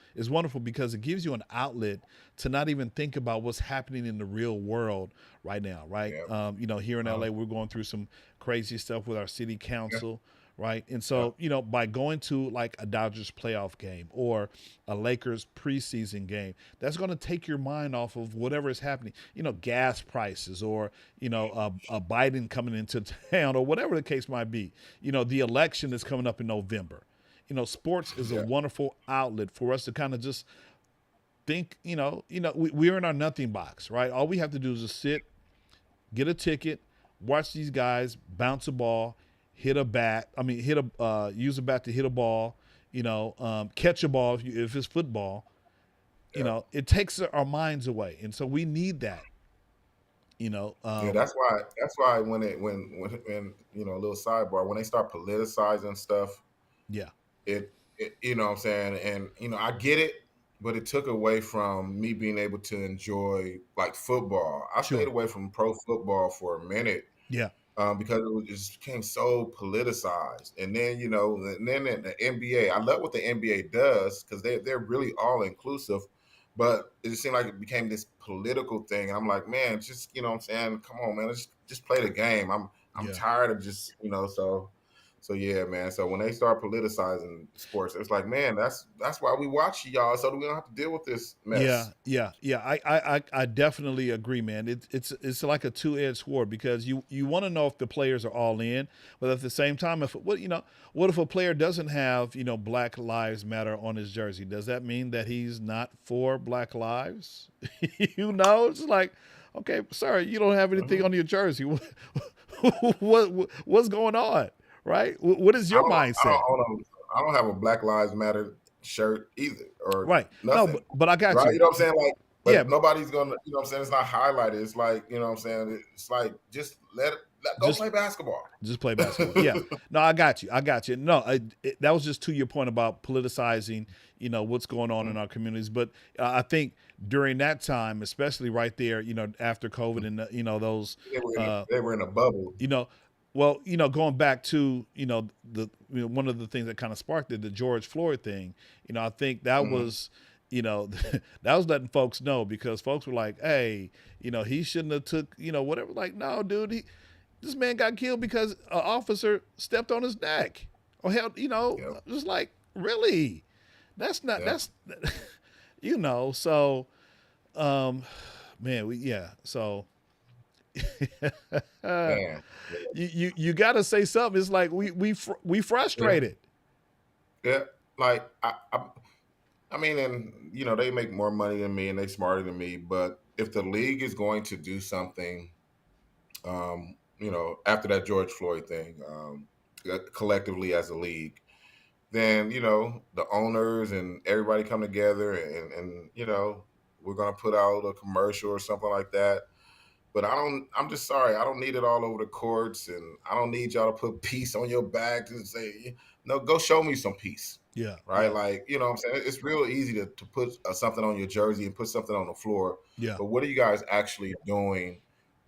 because it gives you an outlet to not even think about what's happening in the real world right now, right? Yep. Here in LA, we're going through some crazy stuff with our city council, right? And Yeah. so, by going to like a Dodgers playoff game or a Lakers preseason game, that's going to take your mind off of whatever is happening, gas prices or, a Biden coming into town or whatever the case might be. The election is coming up in November. Sports is a Yeah. wonderful outlet for us to kind of just think, we're in our nothing box, right? All we have to do is just sit, get a ticket, watch these guys bounce a ball, hit a bat. I mean, use a bat to hit a ball. Catch a ball if it's football. Yeah. It takes our minds away, and so we need that. Yeah, that's why when a little sidebar, when they start politicizing stuff, Yeah, it what I'm saying, and I get it, but it took away from me being able to enjoy like football. I stayed sure. away from pro football for a minute, Yeah, because it just became so politicized. And then the NBA, I love what the NBA does because they're really all inclusive, but it just seemed like it became this political thing. And I'm like, man, just what I'm saying, come on, man, let's just play the game. I'm yeah. tired of just so yeah, man. So when they start politicizing sports, it's like, man, that's why we watch y'all, so that we don't have to deal with this Yeah, mess. yeah, yeah. I definitely agree, man. It's like a two-edged sword because you want to know if the players are all in, but at the same time, what if a player doesn't have Black Lives Matter on his jersey? Does that mean that he's not for Black lives? It's like, okay, sorry, you don't have anything Mhm. on your jersey. What's going on, right? What is your I mindset? don't own I don't have a Black Lives Matter shirt either, or Right. No, nothing. but I got Right? you. You know what I'm saying? Like, Yeah, but nobody's gonna, what I'm saying, it's not highlighted. It's like, what I'm saying, it's like just go just play basketball. Just play basketball. Yeah. No, I got you. I got you. No, that was just to your point about politicizing, what's going on in our communities. But I think during that time, especially right there, after COVID and, those, uh, They were in a bubble. you know, well, going back to, one of the things that kind of sparked it, the George Floyd thing, I think that Mhm. was, that was letting folks know because folks were like, hey, he shouldn't have took, whatever. Like, no, dude, this man got killed because an officer stepped on his neck or held, Yep. just like, really? That's not, Yep. that's, so, um, man, so Man. you got to say something. It's like we Yeah. frustrated. Yeah. Like I mean, and they make more money than me and they smarter than me, but if the league is going to do something, after that George Floyd thing, collectively as a league, then the owners and everybody come together and we're gonna put out a commercial or something like that. But I'm just sorry, I don't need it all over the courts, and I don't need y'all to put peace on your back and say, no, go show me some peace. Yeah, Right? yeah, Like, what I'm saying, it's real easy to put something on your jersey and put something on the floor. yeah, But what are you guys actually doing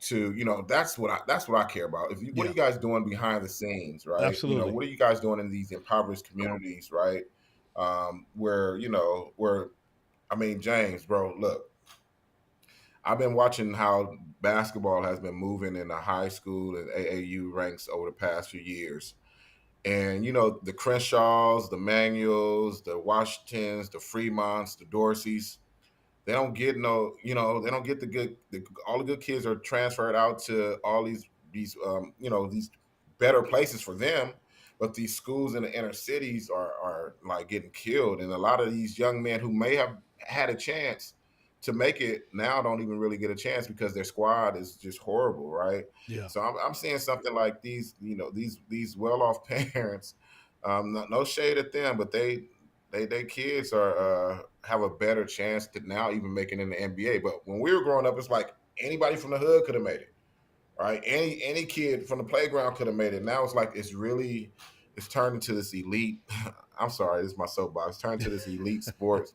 to, that's what I care about. What are yeah. you guys doing behind the scenes, right? Absolutely. What are you guys doing in these impoverished communities, right? Where I mean, James, bro, look, I've been watching how basketball has been moving in the high school and AAU ranks over the past few years. And the Crenshaws, the Manuels, the Washingtons, the Fremonts, the Dorseys, they don't get they don't get all the good kids are transferred out to all these better places for them, but these schools in the inner cities are like getting killed, and a lot of these young men who may have had a chance to make it now don't even really get a chance because their squad is just horrible, right? Yeah, So I'm seeing something like these well-off parents, no shade at them, but they kids are have a better chance to now even making in the NBA. But when we were growing up, it's like anybody from the hood could have made it, right? Any kid from the playground could have made it. Now it's like it's turned into this elite. I'm sorry, this is my soapbox. Turned to this elite sports.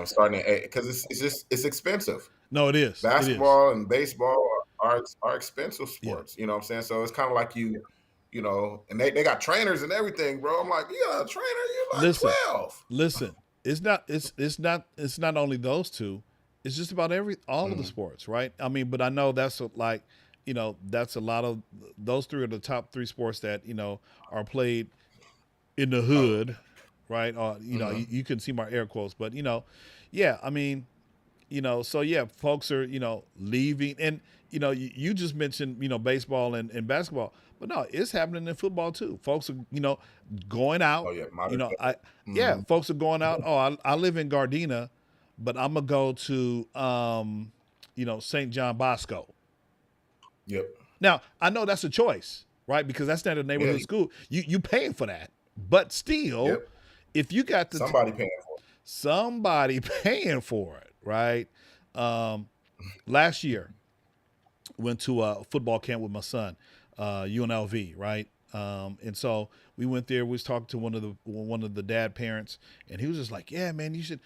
Starting because it's expensive. no, it is. It is. Basketball and baseball are expensive Yeah. sports. You know what I'm saying? So it's kind of like and they got trainers and everything, bro. I'm like, you got a trainer? You're like Listen, 12. listen. It's not only those two. It's just about all of the Mhm. sports, right? I mean, but I know that's like that's a lot of those three are the top three sports that are played in the hood, right? You can see my air quotes, but yeah, I mean, so yeah, folks are leaving, and you just mentioned baseball and basketball, but no, it's happening in football too. Folks are going out. Oh yeah, modern. Folks are going out. Oh, I live in Gardena, but I'm gonna go to St. John Bosco. Yep. Now I know that's a choice, right? Because that's not a neighborhood school. You paying for that, but still, if you got somebody paying for it, somebody paying for it, right? Last year, went to a football camp with my son, UNLV, right? And so we went there. We was talking to one of the dad parents, and he was just like, "Yeah, man, you should,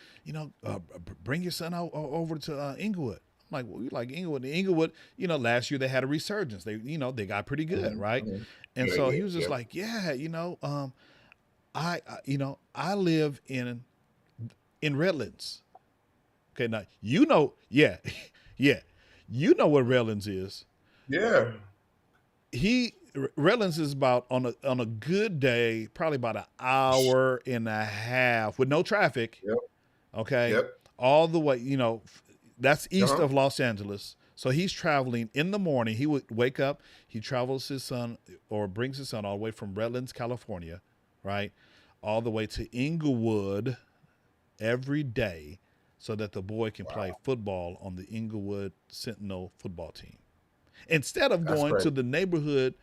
bring your son out over to Inglewood." I'm like, "Well, we like Inglewood." And Inglewood, last year they had a resurgence. They, they got pretty good, right? And so he was just like, "Yeah, I live in Redlands." Okay, now yeah, you know what Redlands is. Yeah. Redlands is about on a good day, probably about an hour and a half with no traffic. Yep. Okay. Yep. All the way, that's east of Los Angeles. So he's traveling in the morning. He would wake up, he travels his son or brings his son all the way from Redlands, California, right? All the way to Inglewood every day so that the boy can play football on the Inglewood Sentinel football team. Instead of going to the neighborhood,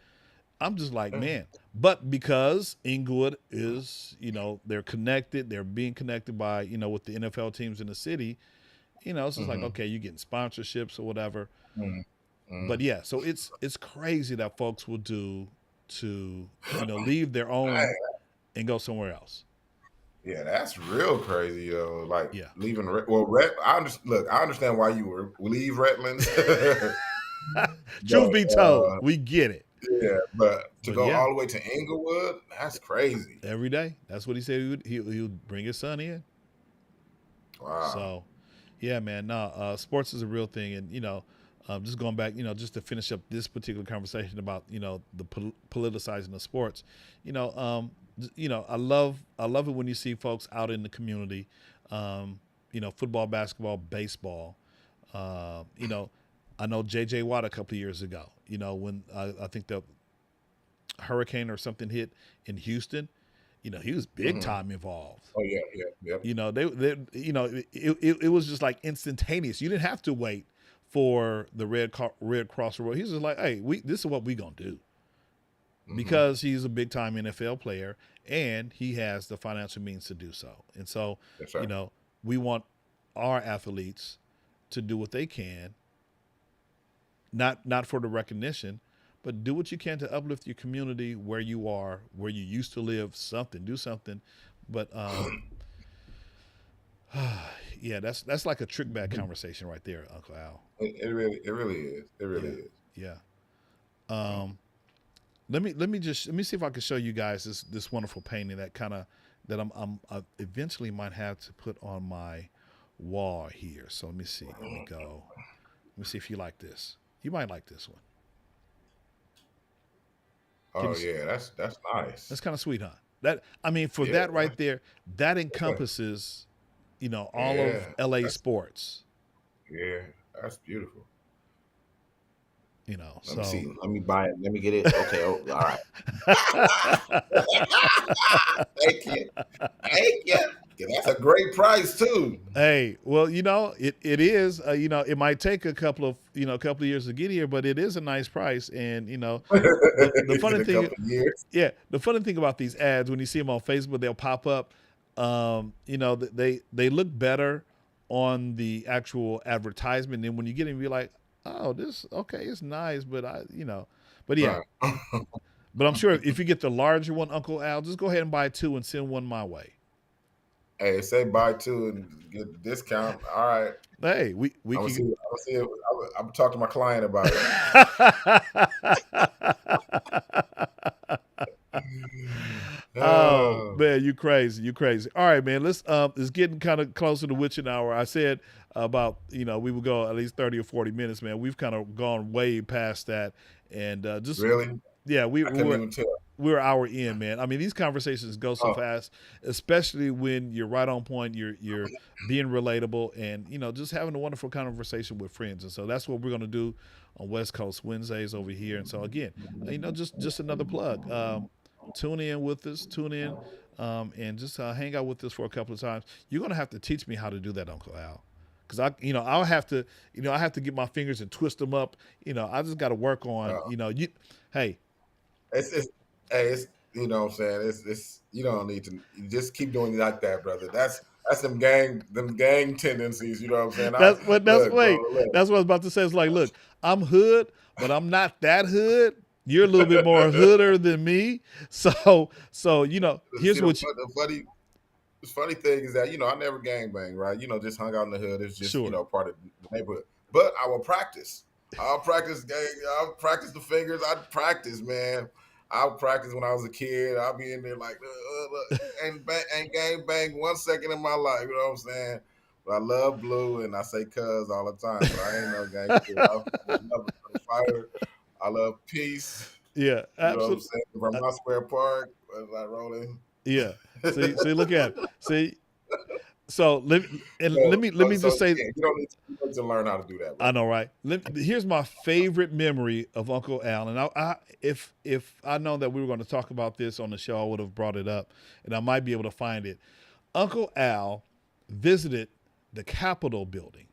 I'm just like, man. But because Inglewood is, they're connected, they're being connected by, with the NFL teams in the city, it's just like, okay, you're getting sponsorships or whatever. But yeah, so it's crazy that folks will do to, leave their own and go somewhere else. Yeah, that's real crazy, yo. Like leaving. I understand why you would leave Redlands. Truth be told, we get it. Yeah, but to go all the way to Inglewood, that's crazy. Every day. That's what he said he would bring his son in. Wow. So, yeah, man. No, sports is a real thing, and just going back, just to finish up this particular conversation about the politicizing of sports, I love it when you see folks out in the community, football, basketball, baseball. I know J.J. Watt a couple of years ago, when I think the hurricane or something hit in Houston, he was big time involved. Oh yeah. It was just like instantaneous. You didn't have to wait for the Red Cross Award. He's just like, hey, this is what we gonna do. Because he's a big time NFL player and he has the financial means to do so. And so, we want our athletes to do what they can, not for the recognition, but do what you can to uplift your community where you are, where you used to live, do something. But yeah, that's like a trick bag conversation right there, Uncle Al. It really is. It really is. Yeah. Let me see if I can show you guys this wonderful painting that I eventually might have to put on my wall here. So let me see. Let me go. Let me see if you like this. You might like this one. Oh yeah, that's nice. That's kind of sweet, huh? That that right there, that encompasses, all of LA sports. Yeah, that's beautiful. Let me see. Let me buy it. Let me get it. Okay. All right. Thank you. Yeah, that's a great price too. Hey, well, it is. It might take a couple of years to get here, but it is a nice price. And the funny thing, the funny thing about these ads, when you see them on Facebook, they'll pop up. They look better on the actual advertisement, and when you get them, you're like, oh, it's nice, but but yeah. But I'm sure if you get the larger one, Uncle Al, just go ahead and buy two and send one my way. Hey, say buy two and get the discount. All right. Hey, we can. I'm talking to my client about it. Oh man, Man, you crazy. You crazy. All right, man. It's getting kind of closer to witching hour. I said about, we would go at least 30 or 40 minutes, man. We've kind of gone way past that. And just, Really? yeah, I couldn't even tell. we're an hour in, man. I mean, these conversations go so Oh, fast, especially when you're right on point, you're being relatable, and just having a wonderful conversation with friends. And so that's what we're gonna do on West Coast Wednesdays over here. And so again, just another plug. Tune in with us. Tune in, and just hang out with us for a couple of times. You're gonna have to teach me how to do that, Uncle Al. Because I'll have to, I have to get my fingers and twist them up. I just got to work on, uh, hey, it's hey, it's you know what I'm saying. It's you don't need to you just keep doing it like that, brother. That's them gang tendencies. You know what I'm saying. I look, bro. Look, that's what I was about to say. It's like, look, I'm hood, but I'm not that hood. You're a little bit more hooder than me. So see here's what you, the funny thing is that I never gang bang, right? Just hung out in the hood. It's just sure. part of the neighborhood. But I will practice. I'll practice gang. I'll practice the fingers. I'd practice, man. I'll practice when I was a kid. I'll be in there like, ain't gang bang 1 second in my life. You know what I'm saying? But I love blue, and I say cuz all the time. But I ain't no gangster. I love a fighter. I love peace. Yeah, You know what I'm absolutely. saying? From my square park, like rolling. Yeah. See, look at it. See, so let me just say, Yeah, you don't need to learn how to do that, I bro. know, right? Here's my favorite memory of Uncle Al, and if I know that we were going to talk about this on the show, I would have brought it up, and I might be able to find it. Uncle Al visited the Capitol building,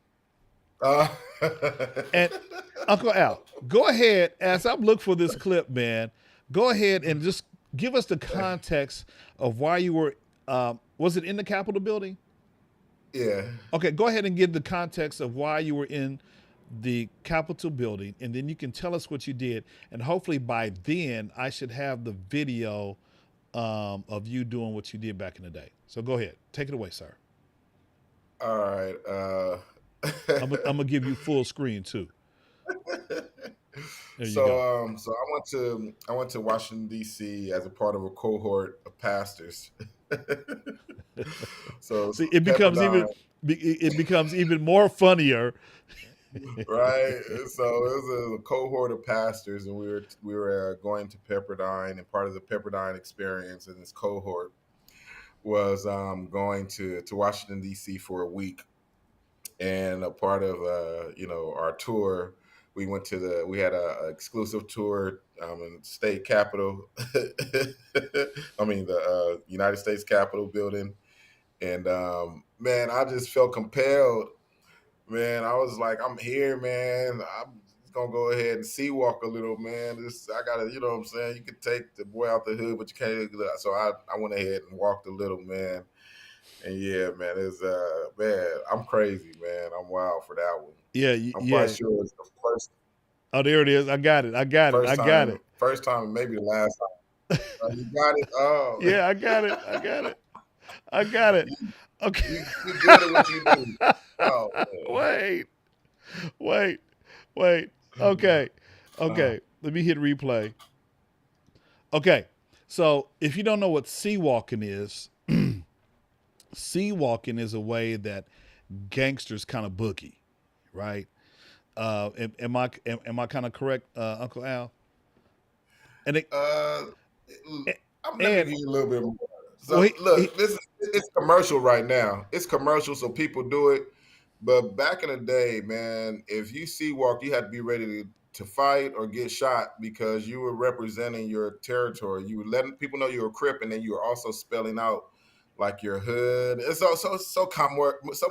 Uh, and Uncle Al, go ahead as I'm looking for this clip, man. Go ahead and just give us the context of why you were. Was it in the Capitol building? yeah. Okay, go ahead and give the context of why you were in the Capitol building, and then you can tell us what you did. And hopefully by then, I should have the video of you doing what you did back in the day. So go ahead, take it away, sir. All right. I'm gonna give you full screen too. There you go. So I went to Washington D.C. as a part of a cohort of pastors. See, So Pepperdine, it becomes even more funnier. right? So it was a cohort of pastors, and we were going to Pepperdine, and part of the Pepperdine experience in this cohort was going to Washington D.C. for a week, and a part of our tour, we had a exclusive tour in the state capitol. I mean the United States Capitol building, and man, I just felt compelled. Man, I was like, I'm here, man. I'm just gonna go ahead and sea walk a little, man. I gotta, you know what I'm saying? You could take the boy out the hood, but you can't. So I went ahead and walked a little, man. And yeah, man, man, I'm crazy, man. I'm wild for that one. Yeah, I'm quite yeah. sure it's the Oh, there it is. I got it. I got it. I got it. first time, and maybe the last time. You got it. Oh, Yeah, I got it. I got it. I got it. Okay. you good at what you do. Oh, wait, wait. Okay. man. Okay. Let me hit replay. Okay. So if you don't know what sea walking is, sea walking is a way that gangsters kind of boogie, right? Am I kind of correct, Uncle Al? And it, Uh, let me and give you a little bit more. well, So look, it's commercial right now. It's commercial, so people do it. But back in the day, man, if you sea walk, you had to be ready to fight or get shot because you were representing your territory. You were letting people know you were Crip, and then you were also spelling out like your hood. It's so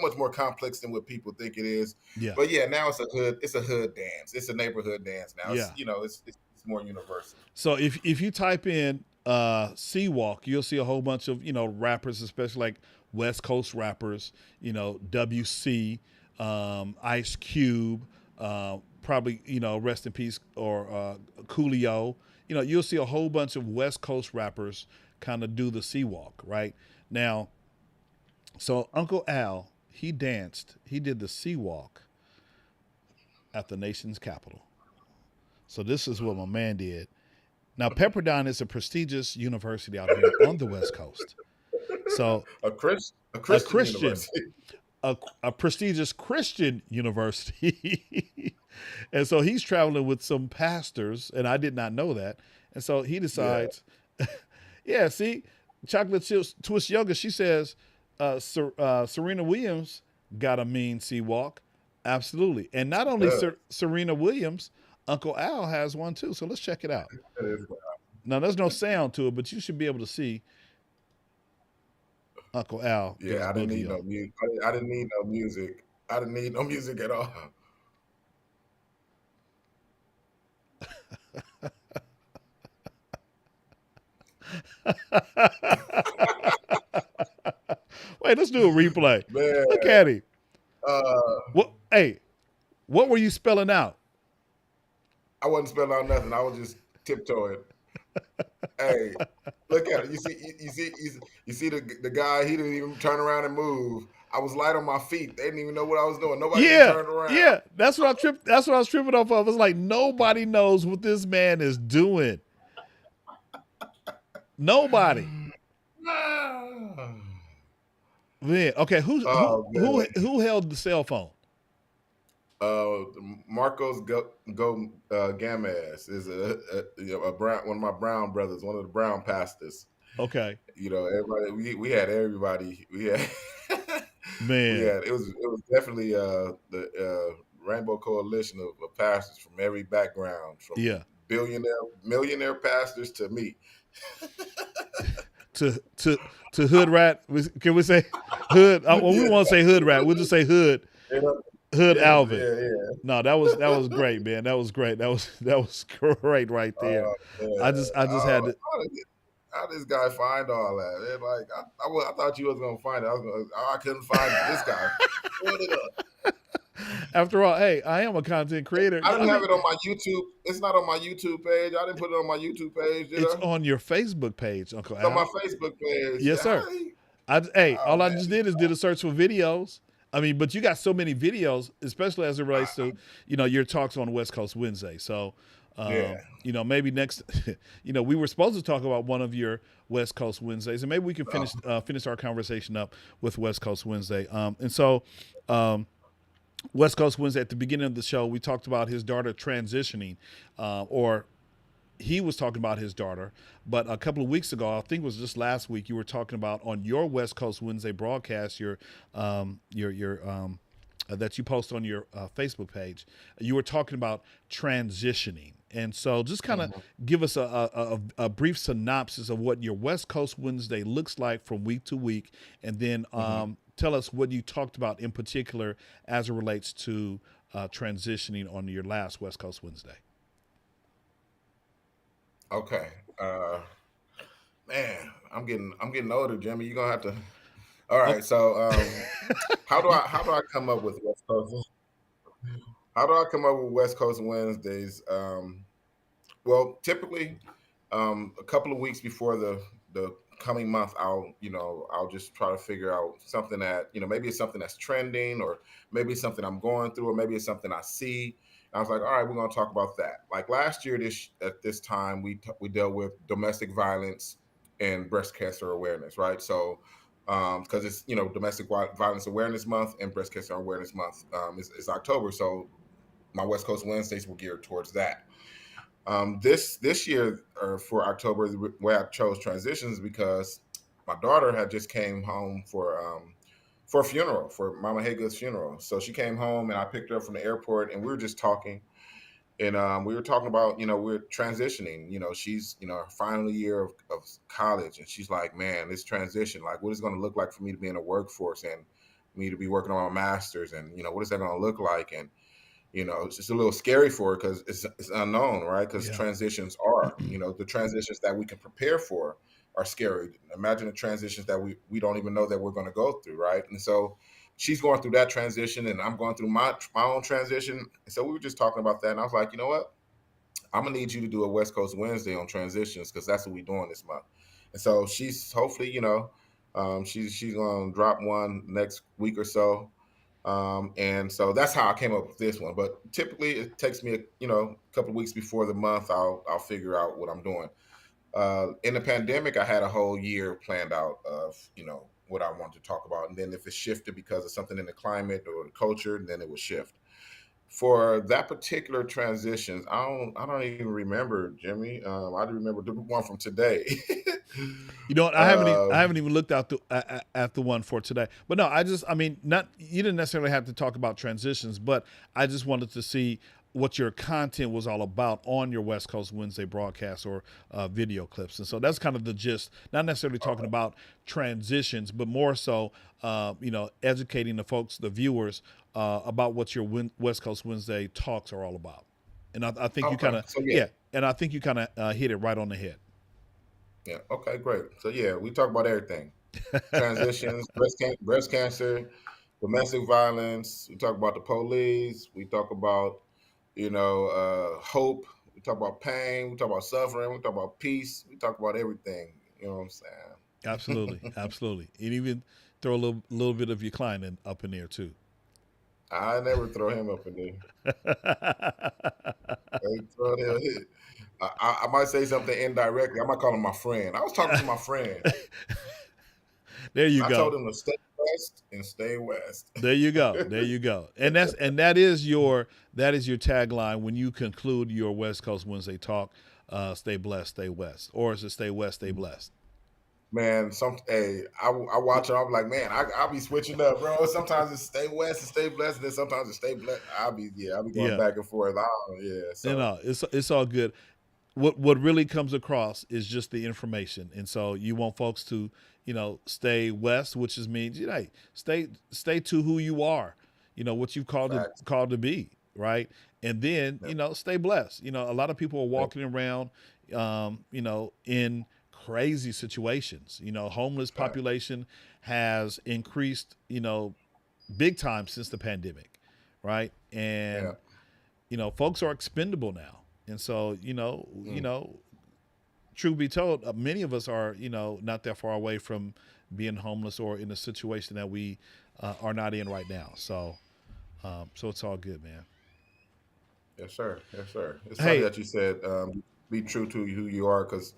much more complex than what people think it is. yeah, But yeah, now it's a hood dance. It's a neighborhood dance now. yeah. It's more universal. So if you type in sea walk, you'll see a whole bunch of rappers, especially like West Coast rappers. WC, Ice Cube, probably rest in peace, or Coolio. You'll see a whole bunch of West Coast rappers kind of do the sea walk right now. So Uncle Al, he did the sea walk at the nation's capital. So this is what my man did. Now, Pepperdine is a prestigious university out here on the West Coast. So A a Christian Christian, university. a prestigious Christian university. And so he's traveling with some pastors, and I did not know that. And so he Yeah. decides, yeah, see, Chocolate Chips Twist Yoga, she says, Serena Williams got a mean sea walk. Absolutely. And not only Uh, Serena Williams, Uncle Al has one too. So let's check it out. uh, Now, there's no sound to it, but you should be able to see Uncle Al get his yeah, I didn't boogie need on. no music. I didn't need no music. I didn't need no music at all. Wait, let's do a replay. Man, Look at him. uh, What? Hey, what were you spelling out? I wasn't spelling out nothing. I was just tiptoeing. Hey, look at it. You see the guy. He didn't even turn around and move. I was light on my feet. They didn't even know what I was doing. Nobody even Yeah, turned around. yeah. That's what I tripped. That's what I was tripping off of. It's like nobody knows what this man is doing. Nobody. Man, okay. Oh man. Who held the cell phone? Uh, Marcos Gamez is a Brown, one of my Brown brothers, one of the Brown pastors. Okay, You know, everybody. We had everybody. We had we man. had it was definitely the Rainbow Coalition of pastors from every background, from Yeah. millionaire pastors to me. To to to hood rat. Can we say hood? Well, we Yeah, won't say hood rat. We'll just say hood yeah, Alvin. yeah, yeah. No, that was great, man. That was great. That was great right there. Yeah. I just had to. How this guy find all that? And like I thought you was gonna find it. I couldn't find this guy. Pulled it up. After all, hey, I am a content creator. I didn't have it on my YouTube. It's not on my YouTube page. I didn't put it on my YouTube page, did It's I? on your Facebook page, Uncle It's on my Al. Facebook page. Yes, sir. Hey, Oh all I man. just did is did a search for videos. I mean, but you got so many videos, especially as it relates to your talks on West Coast Wednesday. So, Yeah. maybe next, we were supposed to talk about one of your West Coast Wednesdays, and maybe we can finish our conversation up with West Coast Wednesday. West Coast Wednesday, at the beginning of the show, we talked about his daughter transitioning, or he was talking about his daughter. But a couple of weeks ago, I think it was just last week, you were talking about on your West Coast Wednesday broadcast, your that you post on your Facebook page, you were talking about transitioning. And so just kind of give us a brief synopsis of what your West Coast Wednesday looks like from week to week. And then tell us what you talked about in particular as it relates to transitioning on your last West Coast Wednesday. Okay. Man, I'm getting older, Jimmy. You're gonna have to. All Oh, right. So, how do I come up with West Coast? How do I come up with West Coast Wednesdays? Well, typically, a couple of weeks before the coming month, I'll just try to figure out something that maybe it's something that's trending, or maybe it's something I'm going through, or maybe it's something I see. And I was like, all right, we're going to talk about that. Like last year, at this time, we dealt with domestic violence and breast cancer awareness, right? So, because it's Domestic Violence Awareness Month and Breast Cancer Awareness Month is October, so my West Coast Wednesdays were geared towards that. This year, or for October, the way I chose transitions because my daughter had just came home for a funeral, for Mama Hagood's funeral. So she came home and I picked her up from the airport and we were just talking. And we were talking about, we're transitioning. She's, her final year of college, and she's like, man, this transition, like, what is it going to look like for me to be in the workforce and me to be working on my master's, and what is that going to look like? And it's just a little scary for her because it's unknown, right? Because yeah. transitions are, the transitions that we can prepare for are scary. Imagine the transitions that we don't even know that we're going to go through, right? And so she's going through that transition, and I'm going through my own transition. And so we were just talking about that, and I was like, you know what? I'm gonna need you to do a West Coast Wednesday on transitions because that's what we're doing this month. And so she's hopefully, she's gonna drop one next week or so. And so that's how I came up with this one. But typically, it takes me a couple of weeks before the month. I'll figure out what I'm doing. In the pandemic, I had a whole year planned out of what I wanted to talk about, and then if it shifted because of something in the climate or the culture, then it would shift. For that particular transitions, I don't even remember, Jimmy. I do remember the one from today. You know what? I um, haven't even looked out at the one for today. But no, I mean, not you didn't necessarily have to talk about transitions, but I just wanted to see what your content was all about on your West Coast Wednesday broadcast or video clips. And so that's kind of the gist. Not necessarily talking about transitions, but more so, educating the folks, the viewers, about what your West Coast Wednesday talks are all about. And I think you kind okay, of, so yeah, yeah, and I think you kind of hit it right on the head. yeah, okay, great. So yeah, we talk about everything: transitions, breast cancer, domestic violence. We talk about the police. We talk about hope. We talk about pain. We talk about suffering. We talk about peace. We talk about everything. You know what I'm saying? Absolutely, absolutely, and even throw a little bit of your client up in there too. I never throw him up in there. I throw him. I might say something indirectly. I might call him my friend. I was talking to my friend. There you I told go. him to stay west and stay west. There you go. There you go. That is your tagline when you conclude your West Coast Wednesday talk. Stay blessed, stay west, or is it stay west, stay blessed? Man, I watch her. I'm like, man, I'll be switching up, bro. Sometimes it's stay west and stay blessed, and then sometimes it's stay blessed. I'll be going Yeah. back and forth. Yeah. No, So no, it's all good. What really comes across is just the information, and so you want folks to stay west, which is means stay to who you are, what you've facts. called to be, right, and then Yep. stay blessed. A lot of people are Yep. walking around, in crazy situations. Homeless Fact. population has increased, big time since the pandemic, right, Yeah. and folks are expendable now. And so, Mm. truth be told, many of us are, not that far away from being homeless or in a situation that we are not in right now. So it's all good, man. Yes, sir. Yes, sir. It's funny Hey, that you said be true to who you are, because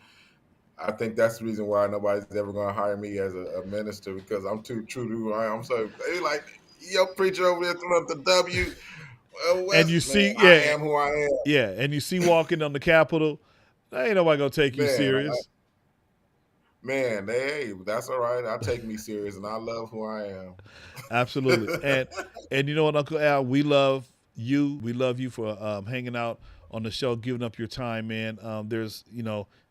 I think that's the reason why nobody's ever going to hire me as a minister, because I'm too true to who I am. So they like, yo, preacher over there throwing up the W. Well, and you West, man, see, I yeah, am who I am. yeah, and you see walking on the Capitol, ain't nobody gonna take you Man, serious. hey, that's all right. I take me serious, and I love who I am. Absolutely. And you know what, Uncle Al, we love you. We love you for hanging out on the show, giving up your time, man. There's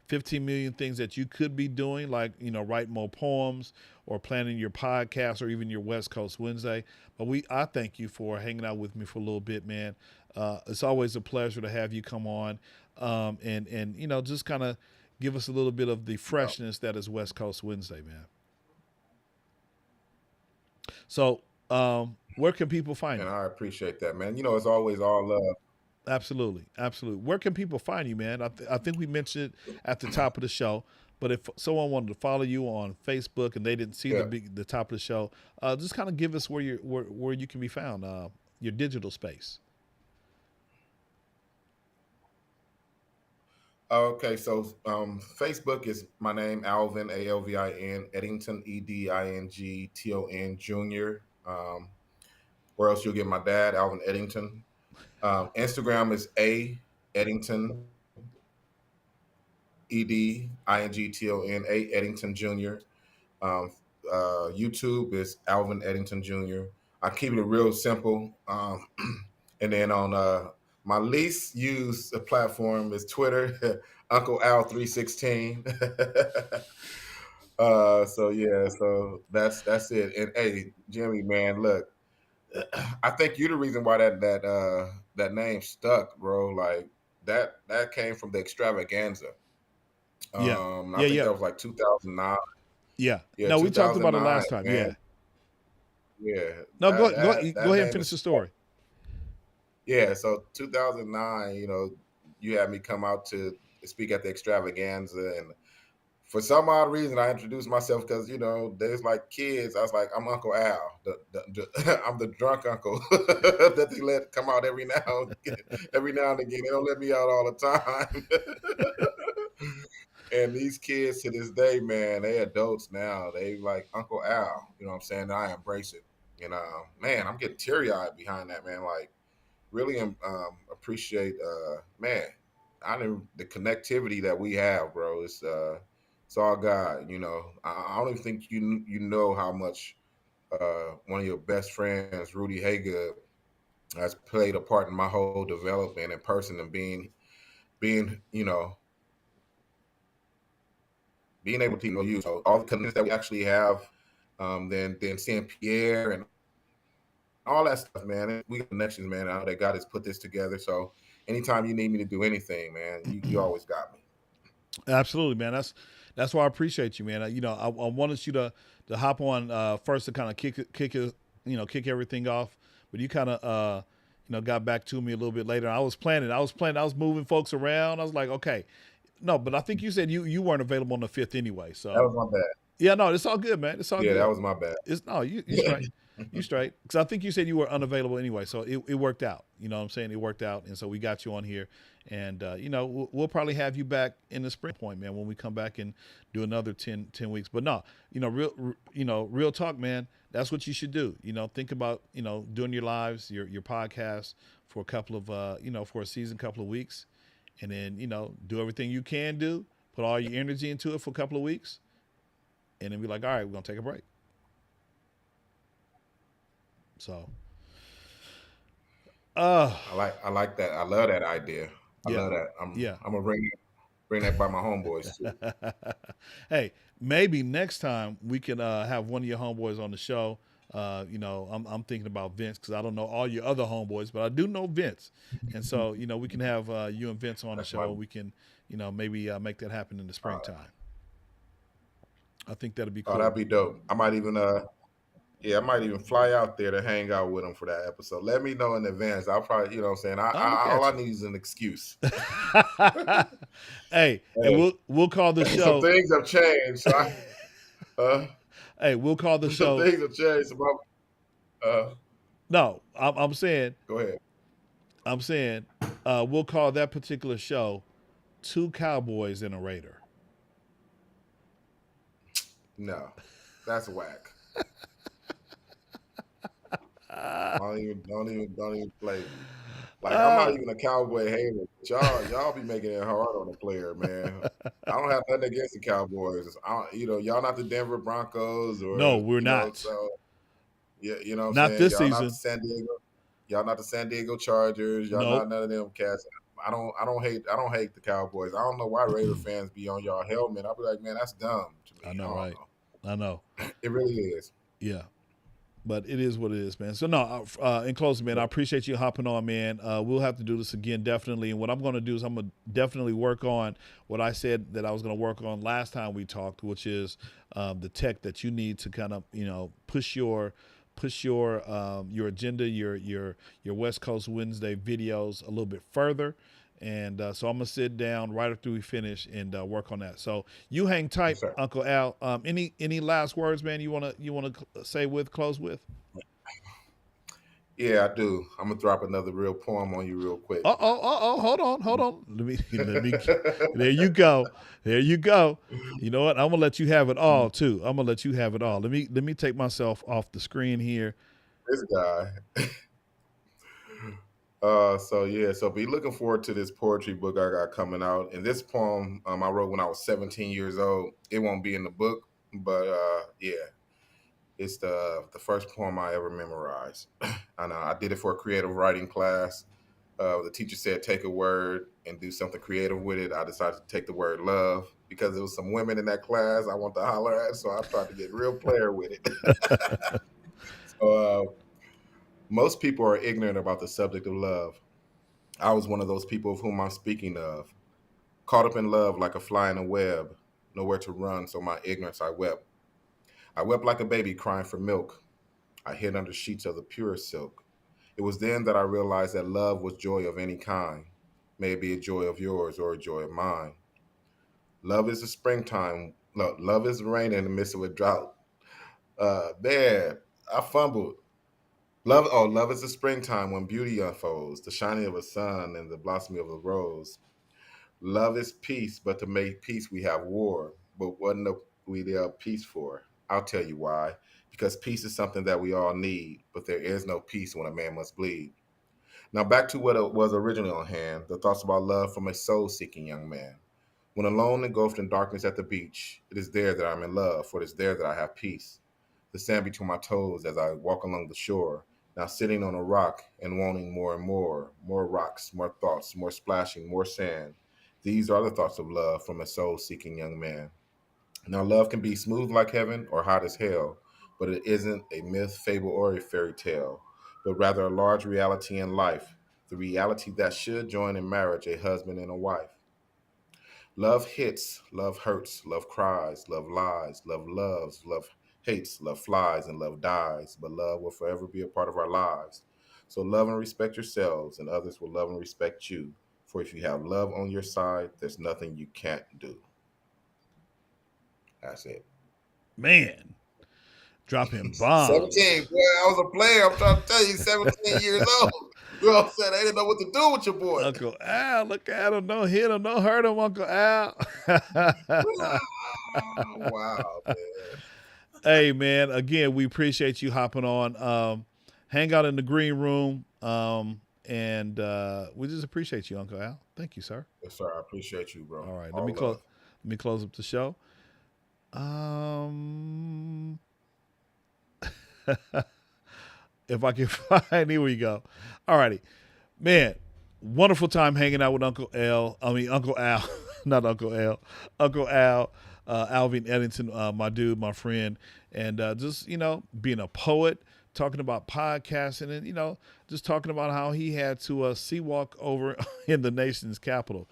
15 million things that you could be doing, like write more poems or planning your podcast or even your West Coast Wednesday. But I thank you for hanging out with me for a little bit, man. It's always a pleasure to have you come on, and just kind of give us a little bit of the freshness that is West Coast Wednesday, man. So, where can people find And you? I appreciate that, man. It's always all love. Absolutely, absolutely. Where can people find you, man? I think we mentioned it at the top of the show, but if someone wanted to follow you on Facebook and they didn't see Yeah. the top of the show, just kind of give us where you can be found, your digital space. Okay, so Facebook is my name, Alvin, Alvin Edington, Edington Jr. Where else you'll get my dad, Alvin Edington. Instagram is A Edington, Edington, Edington Jr. Um, YouTube is Alvin Edington Jr. I keep it real simple. And then on my least used platform is Twitter, Uncle Al 316. So yeah, so that's it. And hey, Jimmy, man, look, I think you're the reason why that name stuck, bro. Like that came from the extravaganza. Yeah, I yeah, think yeah, that was like 2009. yeah. Yeah, No, we talked about it 2009, last time. man. Yeah. Yeah, No, go that ahead and name finish is the story. yeah. So 2009, you had me come out to speak at the extravaganza, and for some odd reason, I introduced myself because there's like kids. I was like, I'm Uncle Al, I'm the drunk uncle that they let come out every now and again. They don't let me out all the time. And these kids to this day, man, they adults now. They like Uncle Al. You know what I'm saying? I embrace it. And man, I'm getting teary eyed behind that, man. Like, really appreciate, man. I didn't the connectivity that we have, bro. It's all God. You know, I don't even think you know how much one of your best friends, Rudy Haygood, has played a part in my whole development in person and being being able to use so all the connections that we actually have, then seeing Pierre and all that stuff, man. We got connections, man. I know that God has put this together. So anytime you need me to do anything, man, you always got me. Absolutely, man. That's why I appreciate you, man. I wanted you to hop on first to kind of kick everything off, but you kind of got back to me a little bit later. I was planning. I was moving folks around. I was like, okay, no, but I think you said you weren't available on the 5th anyway. That So was my bad. yeah, no, it's all good, man. It's all Yeah, that good. was my bad. It's no, you straight. You straight. Because I think you said you were unavailable anyway. So it worked out. You know what I'm saying? It worked out. And so we got you on here. And, we'll probably have you back in the spring point, man, when we come back and do another 10 weeks. But no, real talk, man. That's what you should do. Think about, doing your lives, your podcast for a couple of, for a season, couple of weeks. And then, do everything you can do. Put all your energy into it for a couple of weeks. And then be like, all right, we're going to take a break. So, I like that. I love that idea. I yeah, love that. yeah. I'm gonna bring that by my homeboys too. Hey, maybe next time we can have one of your homeboys on the show. I'm thinking about Vince because I don't know all your other homeboys, but I do know Vince, and so we can have you and Vince on the show. We can maybe make that happen in the springtime. I think that'd be cool. Oh, that'd be dope. I might even I might even fly out there to hang out with them for that episode. Let me know in advance. I'll probably, what I'm saying. All I need is an excuse. Hey, and we'll call the show. Some things have changed. So hey, we'll call the show. Some things have changed. No, I'm saying. Go ahead. I'm saying we'll call that particular show Two Cowboys and a Raider. No, that's whack. Don't even play. Like, I'm not even a Cowboy hater. But y'all be making it hard on the player, man. I don't have nothing against the Cowboys. Y'all not the Denver Broncos or no, we're not. So yeah, you know what I'm not saying? This y'all season. Not the San Diego. Y'all not the San Diego Chargers. Y'all nope. not none of them cats. I don't hate the Cowboys. I don't know why Raider fans be on y'all helmet. I'll be like, man, that's dumb to me. I know, right? I know. It really is. Yeah. But it is what it is, man. So, no, in closing, man, I appreciate you hopping on, man. We'll have to do this again, definitely. And what I'm going to do is I'm going to definitely work on what I said that I was going to work on last time we talked, which is the tech that you need to kind of, push your agenda, your West Coast Wednesday videos a little bit further. And so I'm gonna sit down right after we finish and work on that. So you hang tight, Yes, Uncle Al. Any last words, man? You wanna say close with? Yeah, I do. I'm gonna drop another real poem on you real quick. Hold on. Let me. There you go. You know what? I'm gonna let you have it all too. I'm gonna let you have it all. Let me take myself off the screen here. This guy. So be looking forward to this poetry book I got coming out. And this poem I wrote when I was 17 years old. It won't be in the book, but it's the first poem I ever memorized. And I did it for a creative writing class. The teacher said, take a word and do something creative with it. I decided to take the word love because there was some women in that class I want to holler at. So I tried to get real player with it. So most people are ignorant about the subject of love. I was one of those people of whom I'm speaking of. Caught up in love like a fly in a web, nowhere to run, so my ignorance I wept. I wept like a baby crying for milk. I hid under sheets of the purest silk. It was then that I realized that love was joy of any kind, maybe a joy of yours or a joy of mine. Love is the springtime. Love is the rain in the midst of a drought. Man, I fumbled. Love is the springtime when beauty unfolds, the shining of a sun and the blossoming of a rose. Love is peace, but to make peace we have war. But what do we have peace for? I'll tell you why. Because peace is something that we all need, but there is no peace when a man must bleed. Now back to what it was originally on hand, the thoughts about love from a soul-seeking young man. When alone engulfed in darkness at the beach, it is there that I'm in love, for it is there that I have peace. The sand between my toes as I walk along the shore, now sitting on a rock and wanting more and more rocks, more thoughts, more splashing, more sand. These are the thoughts of love from a soul-seeking young man. Now love can be smooth like heaven or hot as hell, but it isn't a myth, fable, or a fairy tale, but rather a large reality in life, the reality that should join in marriage a husband and a wife. Love hits, love hurts, love cries, love lies, love loves, love hates, love flies, and love dies, but love will forever be a part of our lives. So love and respect yourselves, and others will love and respect you. For if you have love on your side, there's nothing you can't do. That's it. Man, dropping bombs. 17, boy, I was a player. I'm trying to tell you, 17 years old. You know what I'm saying? They didn't know what to do with your boy. Uncle Al, look at him. No hit him, no hurt him, Uncle Al. Wow, man. Hey, man, again, we appreciate you hopping on. Hang out in the green room. And we just appreciate you, Uncle Al. Thank you, sir. Yes, sir. I appreciate you, bro. All right, All let me close up the show. If I can find, here we go. All righty, man. Wonderful time hanging out with Uncle Al, not Uncle Al, Uncle Al, Alvin Edington, my dude, my friend, and just being a poet, talking about podcasting, and just talking about how he had to sea walk over in the nation's capital.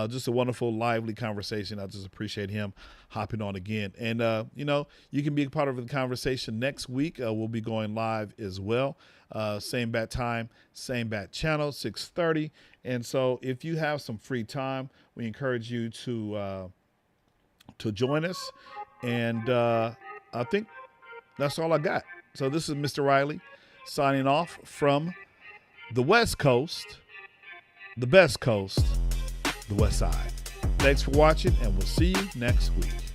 Just a wonderful, lively conversation. I just appreciate him hopping on again. And you can be a part of the conversation next week. We'll be going live as well. Same bat time, same bat channel, 6:30. And so if you have some free time, we encourage you to join us. And I think that's all I got. So this is Mr. Riley signing off from the West Coast, the best coast, the West Side. Thanks for watching, and we'll see you next week.